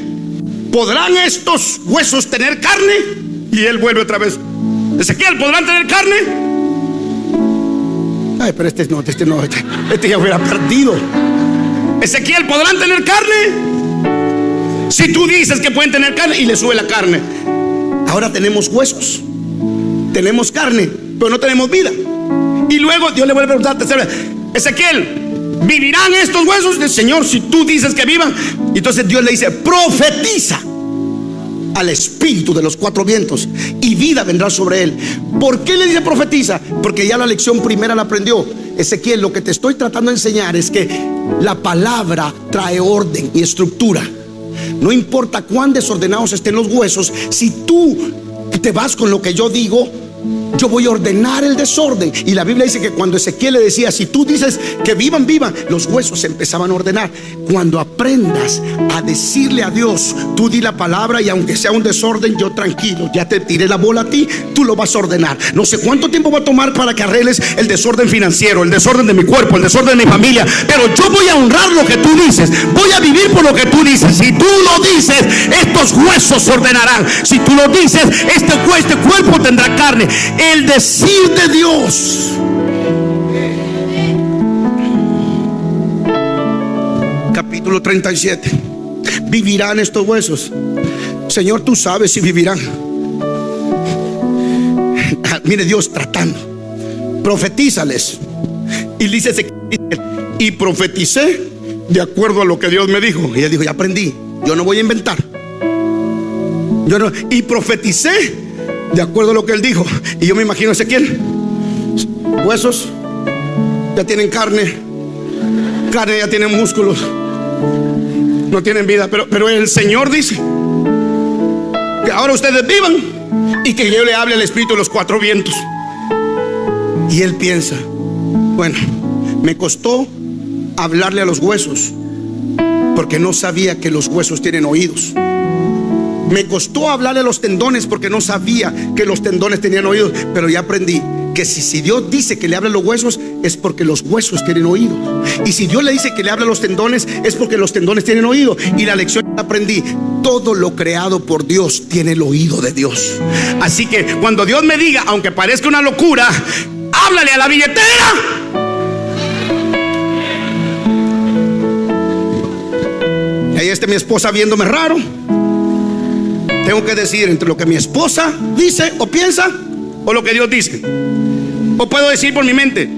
¿podrán estos huesos tener carne? Y él vuelve otra vez: Ezequiel, ¿podrán tener carne? Ay, pero este ya hubiera perdido. Ezequiel, ¿podrán tener carne? Si tú dices que pueden tener carne, y le sube la carne. Ahora tenemos huesos, tenemos carne, pero no tenemos vida. Y luego Dios le vuelve a preguntar: Ezequiel, ¿vivirán estos huesos? Dice: Señor, si tú dices que vivan. Y entonces Dios le dice: profetiza al espíritu de los cuatro vientos y vida vendrá sobre él. ¿Por qué le dice profetiza? Porque ya la lección primera la aprendió. Ezequiel, lo que te estoy tratando de enseñar es que la palabra trae orden y estructura. No importa cuán desordenados estén los huesos, si tú te vas con lo que yo digo, yo voy a ordenar el desorden. Y la Biblia dice que cuando Ezequiel le decía: si tú dices que vivan, vivan, los huesos se empezaban a ordenar. Cuando aprendas a decirle a Dios: tú di la palabra, y aunque sea un desorden, yo tranquilo, ya te tiré la bola a ti, tú lo vas a ordenar. No sé cuánto tiempo va a tomar para que arregles el desorden financiero, el desorden de mi cuerpo, el desorden de mi familia, pero yo voy a honrar lo que tú dices, voy a vivir por lo que tú dices. Si tú lo dices, estos huesos se ordenarán. Si tú lo dices, este cuerpo tendrá carne. El decir de Dios. Capítulo 37. ¿Vivirán estos huesos? Señor, tú sabes si vivirán. Mire, Dios tratando. Profetízales. Y dice: y profeticé de acuerdo a lo que Dios me dijo. Y él dijo: ya aprendí, yo no voy a inventar. Y profeticé de acuerdo a lo que él dijo. Y yo me imagino a Ezequiel: huesos ya tienen carne ya tienen músculos, no tienen vida, pero el Señor dice que ahora ustedes vivan y que yo le hable al espíritu de los cuatro vientos. Y él piensa: bueno, me costó hablarle a los huesos porque no sabía que los huesos tienen oídos. Me costó hablarle a los tendones porque no sabía que los tendones tenían oídos. Pero ya aprendí que si Dios dice que le habla a los huesos, es porque los huesos tienen oídos. Y si Dios le dice que le habla a los tendones, es porque los tendones tienen oído. Y la lección que aprendí: todo lo creado por Dios tiene el oído de Dios. Así que cuando Dios me diga, aunque parezca una locura, háblale a la billetera. Ahí está mi esposa viéndome raro. Tengo que decir entre lo que mi esposa dice o piensa o lo que Dios dice. O puedo decir por mi mente: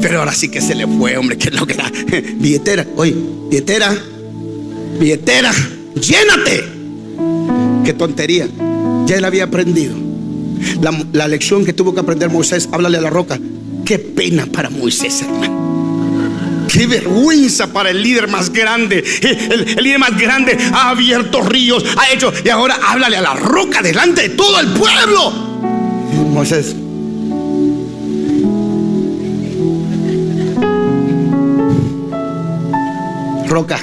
pero ahora sí que se le fue, hombre, que es lo que da. Billetera, oye, billetera, llénate. Qué tontería. Ya él había aprendido la lección que tuvo que aprender Moisés: háblale a la roca. Qué pena para Moisés, hermano. Qué vergüenza para el líder más grande. El líder más grande ha abierto ríos, ha hecho, y ahora háblale a la roca delante de todo el pueblo. Moisés: roca,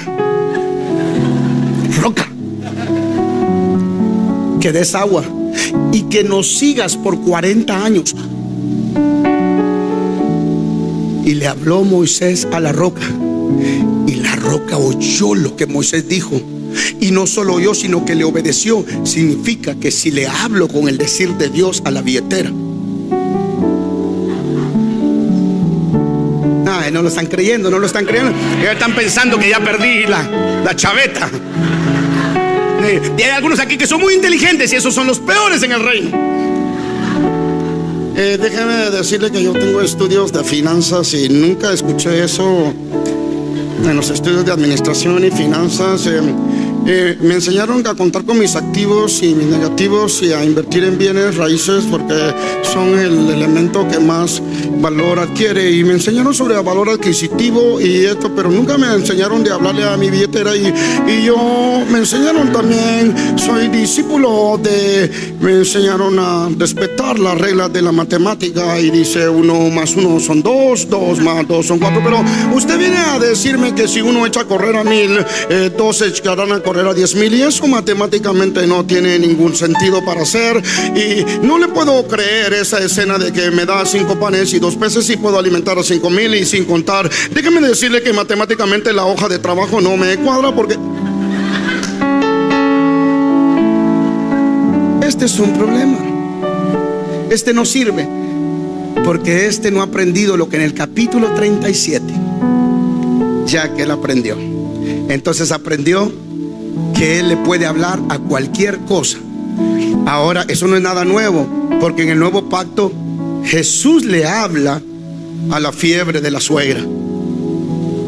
que des agua y que nos sigas por 40 años. Y le habló Moisés a la roca, y la roca oyó lo que Moisés dijo. Y no solo oyó, sino que le obedeció. Significa que si le hablo con el decir de Dios a la billetera, no lo están creyendo, ya están pensando que ya perdí la chaveta. Y hay algunos aquí que son muy inteligentes, y esos son los peores en el reino. Déjeme decirle que yo tengo estudios de finanzas y nunca escuché eso en los estudios de administración y finanzas. Me enseñaron a contar con mis activos y mis negativos y a invertir en bienes raíces porque son el elemento que más valor adquiere. Y me enseñaron sobre el valor adquisitivo y esto, pero nunca me enseñaron de hablarle a mi billetera. Y yo me enseñaron también, soy discípulo me enseñaron a respetar las reglas de la matemática. Y dice 1 más 1 son 2, 2 más 2 son 4. Pero usted viene a decirme que si uno echa a correr a 1000, 2 echarán a correr a 10,000, y eso matemáticamente no tiene ningún sentido para hacer. Y no le puedo creer esa escena de que me da 5 panes y 2 peces y puedo alimentar a 5,000 y sin contar. Déjeme decirle que matemáticamente la hoja de trabajo no me cuadra porque este es un problema. Este no sirve. Porque este no ha aprendido lo que en el capítulo 37 ya que él aprendió. Entonces aprendió que él le puede hablar a cualquier cosa. Ahora eso no es nada nuevo, porque en el nuevo pacto Jesús le habla a la fiebre de la suegra.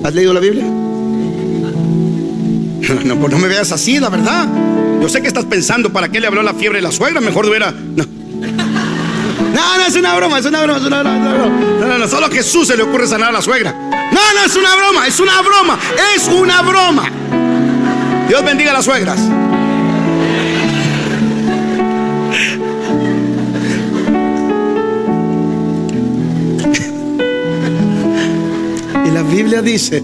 ¿Has leído la Biblia? No, pues no me veas así, la verdad. Yo sé que estás pensando, ¿para qué le habló a la fiebre de la suegra? Mejor hubiera... No, es una broma, es una broma, es una broma. No, solo a Jesús se le ocurre sanar a la suegra. No, es una broma, es una broma, es una broma. Dios bendiga a las suegras. Y la Biblia dice,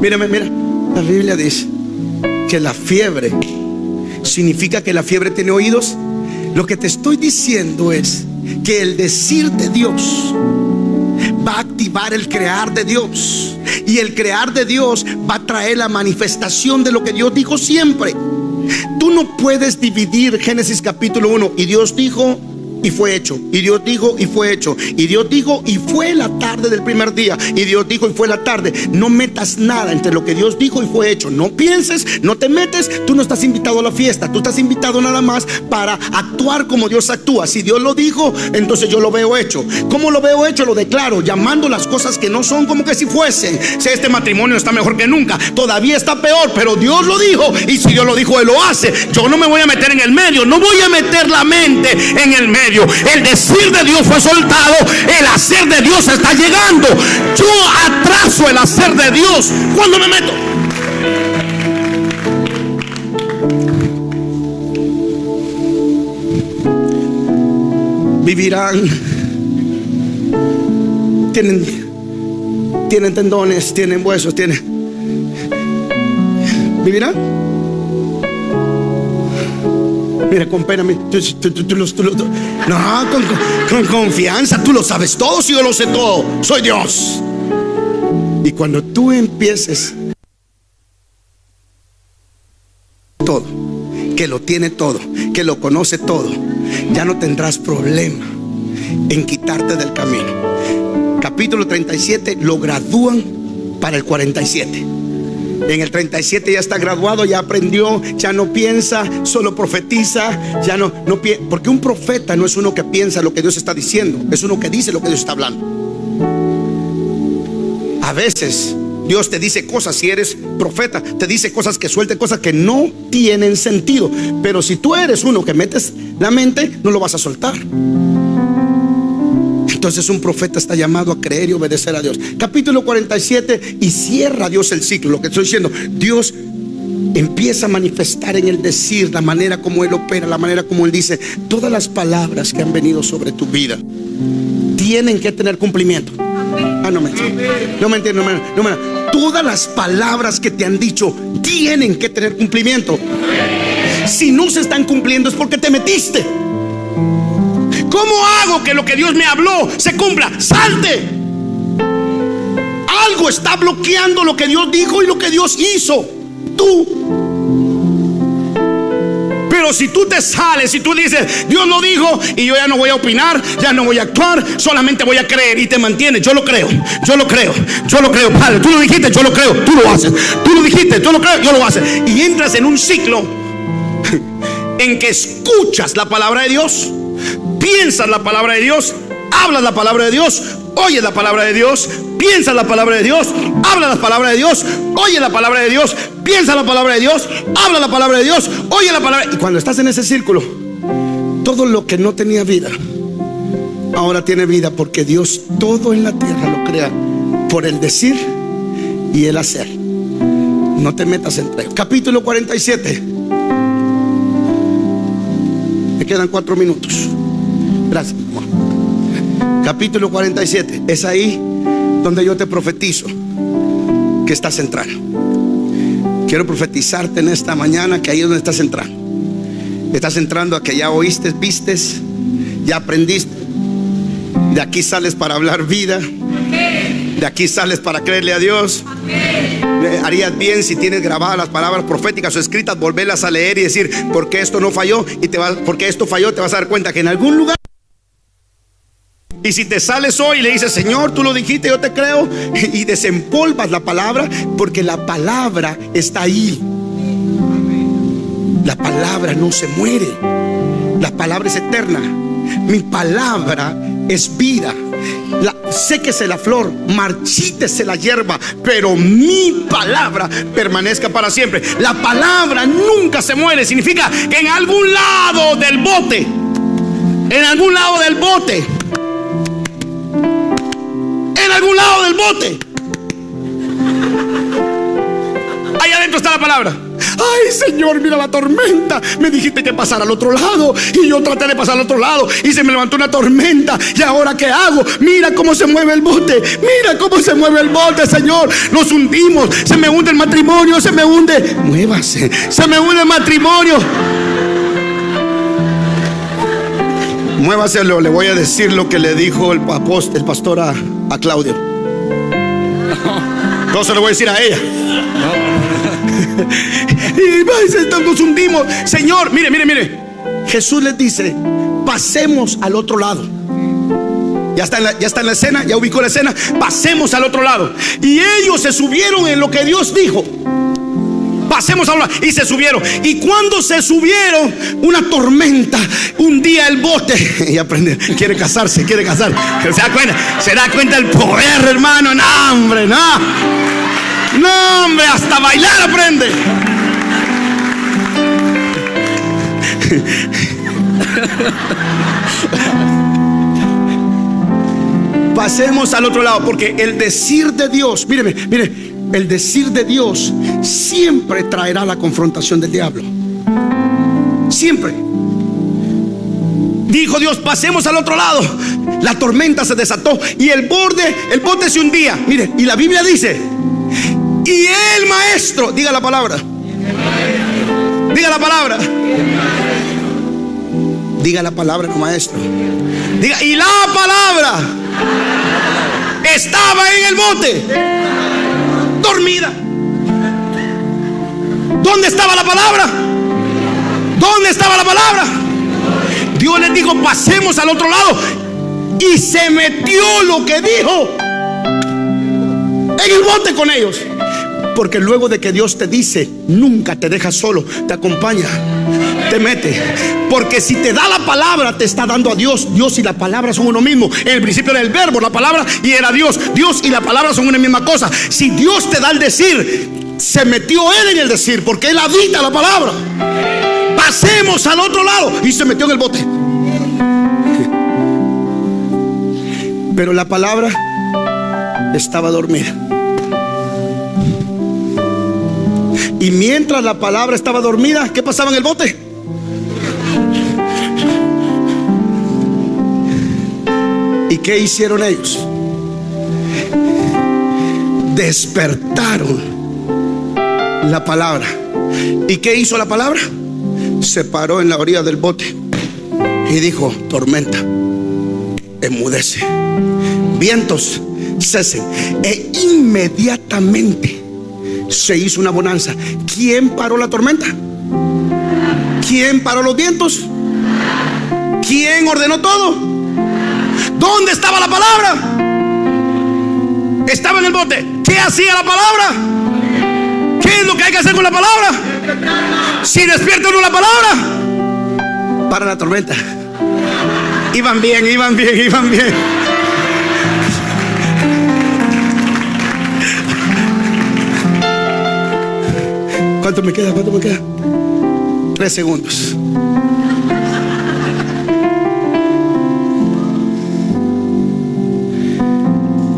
mira, la Biblia dice que la fiebre significa que la fiebre tiene oídos. Lo que te estoy diciendo es que el decir de Dios va a activar el crear de Dios, y el crear de Dios va a traer la manifestación de lo que Dios dijo siempre. Tú no puedes dividir Génesis capítulo 1 y Dios dijo y fue hecho, y Dios dijo y fue hecho, y Dios dijo y fue la tarde del primer día, y Dios dijo y fue la tarde. No metas nada entre lo que Dios dijo y fue hecho. No pienses, no te metes. Tú no estás invitado a la fiesta, tú estás invitado nada más para actuar como Dios actúa. Si Dios lo dijo, entonces yo lo veo hecho. ¿Cómo lo veo hecho? Lo declaro, llamando las cosas que no son como que si fuesen. Si este matrimonio está mejor que nunca, todavía está peor, pero Dios lo dijo, y si Dios lo dijo, Él lo hace. Yo no me voy a meter en el medio, no voy a meter la mente en el medio. El decir de Dios fue soltado, el hacer de Dios está llegando. Yo atraso el hacer de Dios cuando me meto. Vivirán, tienen tendones, tienen huesos, vivirán. Mira, con pena, no, con confianza. Tú lo sabes todo. Si yo lo sé todo, soy Dios. Y cuando tú empieces todo, que lo tiene todo, que lo conoce todo, ya no tendrás problema en quitarte del camino. Capítulo 37 lo gradúan para el 47. En el 37 ya está graduado, ya aprendió, ya no piensa, solo profetiza, ya no piensa. Porque un profeta no es uno que piensa lo que Dios está diciendo, es uno que dice lo que Dios está hablando. A veces Dios te dice cosas, si eres profeta, te dice cosas que suelten, cosas que no tienen sentido. Pero si tú eres uno que metes la mente, no lo vas a soltar. Entonces un profeta está llamado a creer y obedecer a Dios. Capítulo 47, y cierra Dios el ciclo. Lo que estoy diciendo, Dios empieza a manifestar en el decir, la manera como Él opera, la manera como Él dice. Todas las palabras que han venido sobre tu vida tienen que tener cumplimiento. No me entiendes. Todas las palabras que te han dicho tienen que tener cumplimiento. Si no se están cumpliendo es porque te metiste. ¿Cómo hago que lo que Dios me habló se cumpla? ¡Salte! Algo está bloqueando lo que Dios dijo y lo que Dios hizo. Tú. Pero si tú te sales y tú dices, Dios lo dijo y yo ya no voy a opinar, ya no voy a actuar, solamente voy a creer, y te mantienes, yo lo creo, Padre, tú lo dijiste, yo lo creo, tú lo haces, tú lo dijiste, yo lo creo, yo lo haces. Y entras en un ciclo en que escuchas la palabra de Dios, piensas la palabra de Dios, hablas la palabra de Dios, oyes la palabra de Dios, piensas la palabra de Dios, hablas la palabra de Dios, oyes la palabra de Dios, piensas la palabra de Dios, hablas la palabra de Dios, oyes la palabra. Y cuando estás en ese círculo, todo lo que no tenía vida ahora tiene vida, porque Dios todo en la tierra lo crea por el decir y el hacer. No te metas entre ellos. Capítulo 47. Me quedan 4 minutos. Gracias. Capítulo 47. Es ahí donde yo te profetizo que estás entrando. Quiero profetizarte en esta mañana que ahí es donde estás entrando. Estás entrando a que ya oíste, vistes, ya aprendiste. De aquí sales para hablar vida. De aquí sales para creerle a Dios. Harías bien si tienes grabadas las palabras proféticas o escritas, volverlas a leer y decir, porque esto no falló, porque esto falló, te vas a dar cuenta que en algún lugar Y si te sales hoy y le dices, Señor, tú lo dijiste, yo te creo, y desempolvas la palabra, porque la palabra está ahí. La palabra no se muere. La palabra es eterna. Mi palabra es vida. Séquese la flor, marchítese la hierba, pero mi palabra permanezca para siempre. La palabra nunca se muere. Significa que en algún lado del bote, en algún lado del bote, en algún lado del bote, ahí adentro está la palabra. Ay, Señor, mira la tormenta. Me dijiste que pasara al otro lado, y yo traté de pasar al otro lado, y se me levantó una tormenta. ¿Y ahora qué hago? Mira cómo se mueve el bote. Mira cómo se mueve el bote, Señor. Nos hundimos. Se me hunde el matrimonio. Se me hunde. Muévase. Se me hunde el matrimonio. Muévase. Le voy a decir lo que le dijo el pastor a Claudio. No se lo voy a decir a ella. Y nos hundimos. Señor, mire. Jesús les dice, pasemos al otro lado. Ya está en la escena, ya ubicó la escena. Pasemos al otro lado. Y ellos se subieron en lo que Dios dijo. Pasemos al otro lado. Y se subieron. Y cuando se subieron, una tormenta hundía el bote. Y aprende, quiere casarse. Se da cuenta del poder, hermano. No, hombre, hasta bailar aprende. Pasemos al otro lado, porque el decir de Dios, mire, el decir de Dios siempre traerá la confrontación del diablo. Siempre. Dijo Dios, pasemos al otro lado. La tormenta se desató y el bote se hundía. Mire, y la Biblia dice, y el maestro, diga la palabra. Diga la palabra. Diga la palabra, no maestro. Diga, y la palabra estaba en el bote, dormida. ¿Dónde estaba la palabra? ¿Dónde estaba la palabra? Dios les dijo, pasemos al otro lado. Y se metió lo que dijo en el bote con ellos. Porque luego de que Dios te dice, nunca te deja solo, te acompaña, te mete. Porque si te da la palabra, te está dando a Dios. Dios y la palabra son uno mismo. En el principio era el verbo, la palabra, y era Dios. Dios y la palabra son una misma cosa. Si Dios te da el decir, se metió Él en el decir, porque Él habita la palabra. Pasemos al otro lado. Y se metió en el bote. Pero la palabra estaba dormida. Y mientras la palabra estaba dormida, ¿qué pasaba en el bote? ¿Y qué hicieron ellos? Despertaron la palabra. ¿Y qué hizo la palabra? Se paró en la orilla del bote y dijo, tormenta, enmudece, vientos, cesen. E inmediatamente se hizo una bonanza. ¿Quién paró la tormenta? ¿Quién paró los vientos? ¿Quién ordenó todo? ¿Dónde estaba la palabra? Estaba en el bote. ¿Qué hacía la palabra? ¿Qué es lo que hay que hacer con la palabra? Si despierta uno la palabra, para la tormenta. Iban bien. ¿Cuánto me queda? 3 segundos.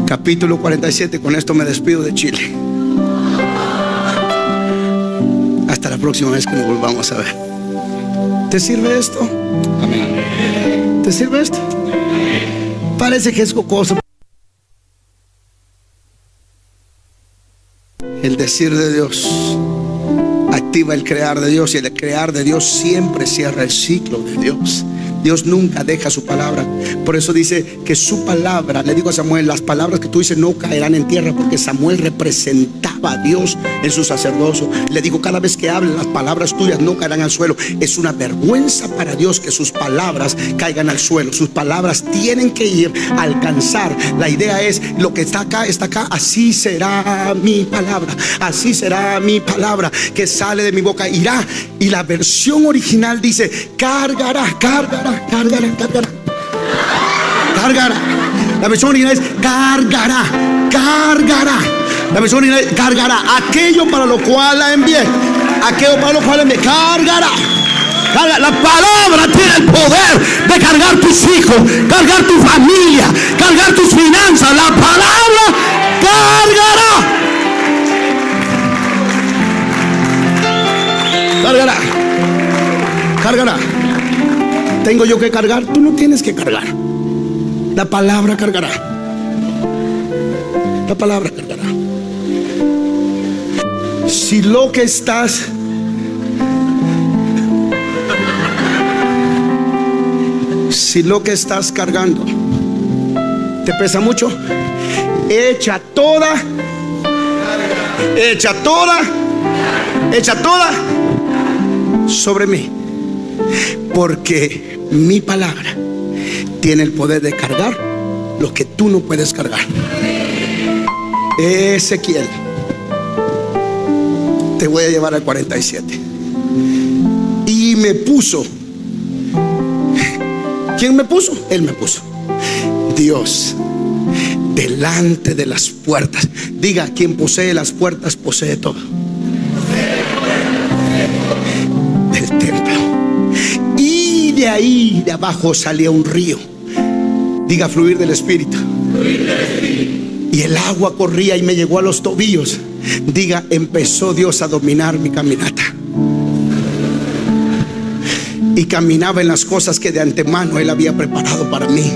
Capítulo 47. Con esto me despido de Chile. Hasta la próxima vez que nos volvamos a ver. ¿Te sirve esto? Amén. ¿Te sirve esto? Parece que es jocoso. El decir de Dios activa el crear de Dios, y el crear de Dios siempre cierra el ciclo de Dios. Dios nunca deja su palabra. Por eso dice que su palabra, le digo a Samuel, las palabras que tú dices no caerán en tierra, porque Samuel representaba a Dios en su sacerdocio. Le digo, cada vez que hablen, las palabras tuyas no caerán al suelo. Es una vergüenza para Dios que sus palabras caigan al suelo. Sus palabras tienen que ir a alcanzar. La idea es, lo que está acá, así será mi palabra, así será mi palabra que sale de mi boca, irá. Y la versión original dice cargará. La versión original es cargará. La versión original es cargará aquello para lo cual la envié. Cargará. La palabra tiene el poder de cargar tus hijos, cargar tu familia, cargar tus finanzas. La palabra cargará. ¿Tengo yo que cargar? Tú no tienes que cargar. La palabra cargará. La palabra cargará. Si lo que estás cargando te pesa mucho, echa toda sobre mí, porque mi palabra tiene el poder de cargar lo que tú no puedes cargar. Ezequiel, te voy a llevar al 47. Y me puso. ¿Quién me puso? Él me puso. Dios delante de las puertas. Diga, quien posee las puertas posee todo. Del templo. Y de ahí, de abajo, salía un río. Diga, fluir del Espíritu. Y el agua corría y me llegó a los tobillos. Diga, empezó Dios a dominar mi caminata. Y caminaba en las cosas que de antemano Él había preparado para mí.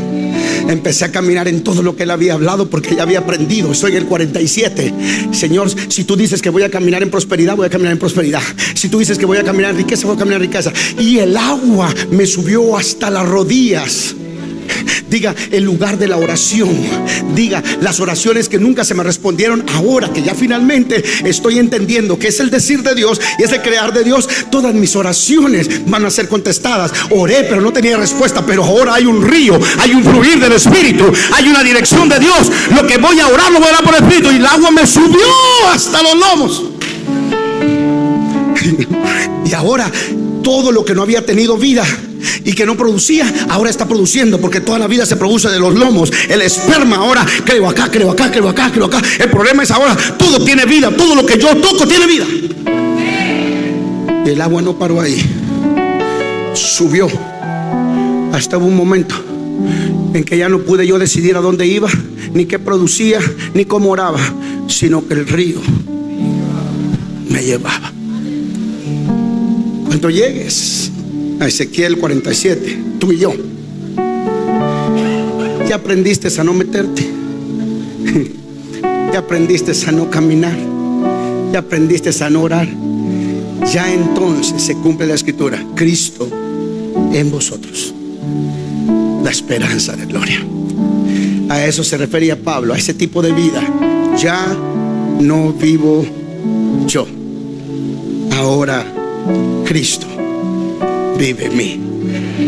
Empecé a caminar en todo lo que Él había hablado, porque ya había aprendido. Estoy en el 47. Señor, si tú dices que voy a caminar en prosperidad, voy a caminar en prosperidad. Si tú dices que voy a caminar en riqueza, voy a caminar en riqueza. Y el agua me subió hasta las rodillas. Diga, el lugar de la oración. Diga, las oraciones que nunca se me respondieron. Ahora que ya finalmente estoy entendiendo que es el decir de Dios y es el crear de Dios, todas mis oraciones van a ser contestadas. Oré pero no tenía respuesta, pero ahora hay un río, hay un fluir del Espíritu, hay una dirección de Dios. Lo que voy a orar lo voy a orar por el Espíritu. Y el agua me subió hasta los lomos. Y ahora todo lo que no había tenido vida y que no producía, ahora está produciendo, porque toda la vida se produce de los lomos. El esperma ahora, creo acá. El problema es ahora, todo tiene vida, todo lo que yo toco tiene vida. Y el agua no paró ahí, subió hasta un momento en que ya no pude yo decidir a dónde iba, ni qué producía, ni cómo oraba, sino que el río me llevaba. Cuando llegues a Ezequiel 47, tú y yo, ya aprendiste a no meterte, ya aprendiste a no caminar, ya aprendiste a no orar. Ya entonces se cumple la escritura: Cristo en vosotros, la esperanza de gloria. A eso se refería Pablo, a ese tipo de vida. Ya no vivo yo, ahora Cristo vive en mí,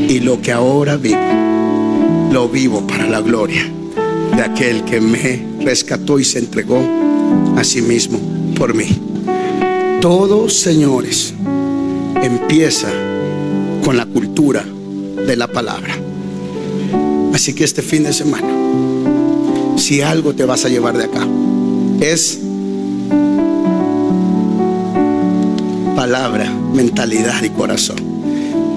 y lo que ahora vivo, lo vivo para la gloria de aquel que me rescató y se entregó a sí mismo por mí. Todo, señores, empieza con la cultura de la palabra. Así que este fin de semana, si algo te vas a llevar de acá, es palabra, mentalidad y corazón.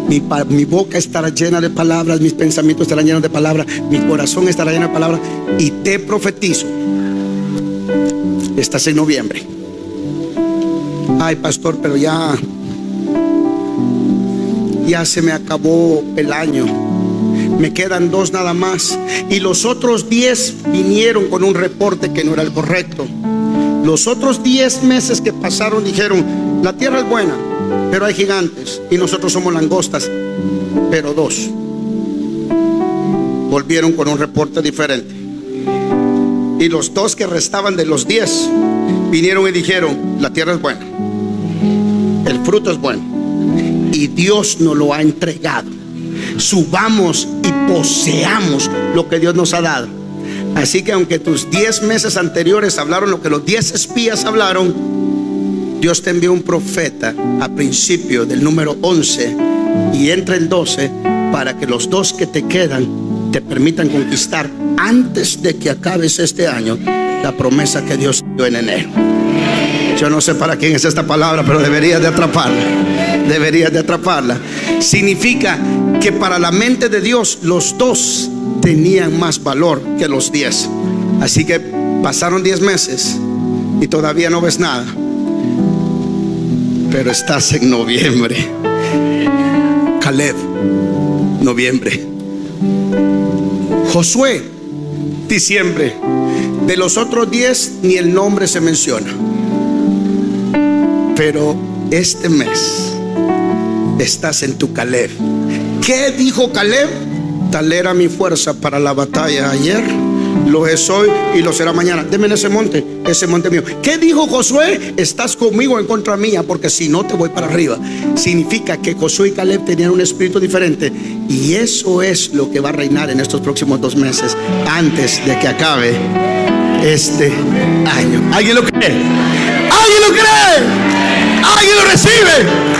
Mi boca estará llena de palabras, mis pensamientos estarán llenos de palabras, mi corazón estará lleno de palabras. Y te profetizo, estás en noviembre. Ay, pastor, pero ya se me acabó el año, me quedan 2 nada más, y los otros 10 vinieron con un reporte que no era el correcto. Los otros 10 meses que pasaron dijeron: la tierra es buena, pero hay gigantes, y nosotros somos langostas, pero 2. volvieron con un reporte diferente. Y los 2 que restaban de los 10 vinieron y dijeron: la tierra es buena, el fruto es bueno y Dios nos lo ha entregado. Subamos y poseamos lo que Dios nos ha dado. Así que aunque tus 10 meses anteriores hablaron lo que los 10 espías hablaron, Dios te envió un profeta a principio del número 11 y entre el 12, para que los 2 que te quedan te permitan conquistar antes de que acabes este año la promesa que Dios dio en enero. Yo no sé para quién es esta palabra, pero deberías de atraparla. Deberías de atraparla. Significa que para la mente de Dios los 2 tenían más valor que los 10. Así que pasaron 10 meses y todavía no ves nada, pero estás en noviembre. Caleb, noviembre. Josué, diciembre. De los otros 10 ni el nombre se menciona, pero este mes estás en tu Caleb. ¿Qué dijo Caleb? Tal era mi fuerza para la batalla ayer, lo es hoy y lo será mañana. Deme ese monte mío. ¿Qué dijo Josué? Estás conmigo en contra mía, porque si no te voy para arriba. Significa que Josué y Caleb tenían un espíritu diferente, y eso es lo que va a reinar en estos próximos 2 meses, antes de que acabe este año. ¿Alguien lo cree? ¿Alguien lo cree? ¿Alguien lo recibe?